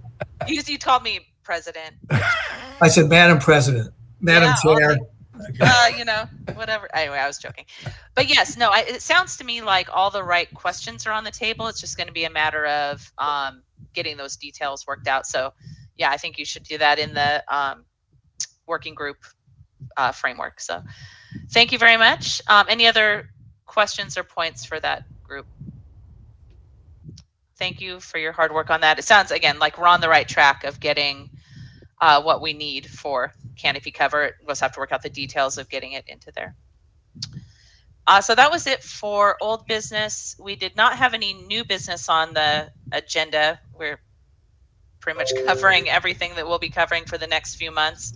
You called me president. I said, Madam President, Madam Chair. Whatever. Anyway, I was joking. But yes, no, it sounds to me like all the right questions are on the table. It's just going to be a matter of getting those details worked out. So, yeah, I think you should do that in the working group framework. So thank you very much. Any other questions or points for that group? Thank you for your hard work on that. It sounds, again, like we're on the right track of getting what we need for canopy cover. We'll just have to work out the details of getting it into there. So that was it for old business. We did not have any new business on the agenda. We're pretty much covering everything that we'll be covering for the next few months.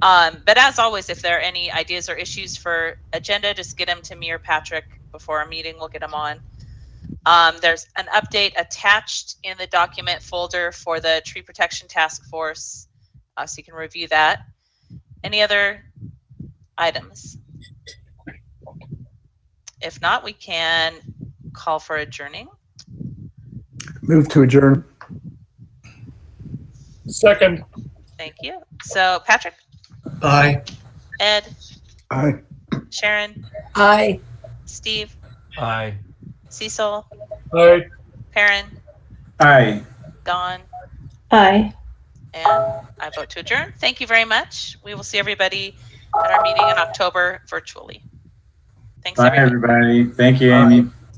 But as always, if there are any ideas or issues for agenda, just get them to me or Patrick before our meeting. We'll get them on. There's an update attached in the document folder for the Tree Protection Task Force, so you can review that. Any other items? If not, we can call for adjourning. Move to adjourn. Second. Thank you. So, Patrick? Aye. Ed? Aye. Sharon? Aye. Steve? Aye. Cecil? Aye. Perrin? Aye. Dawn? Aye. And I vote to adjourn. Thank you very much. We will see everybody at our meeting in October virtually. Thanks, Bye, everybody. Thank you, Amy.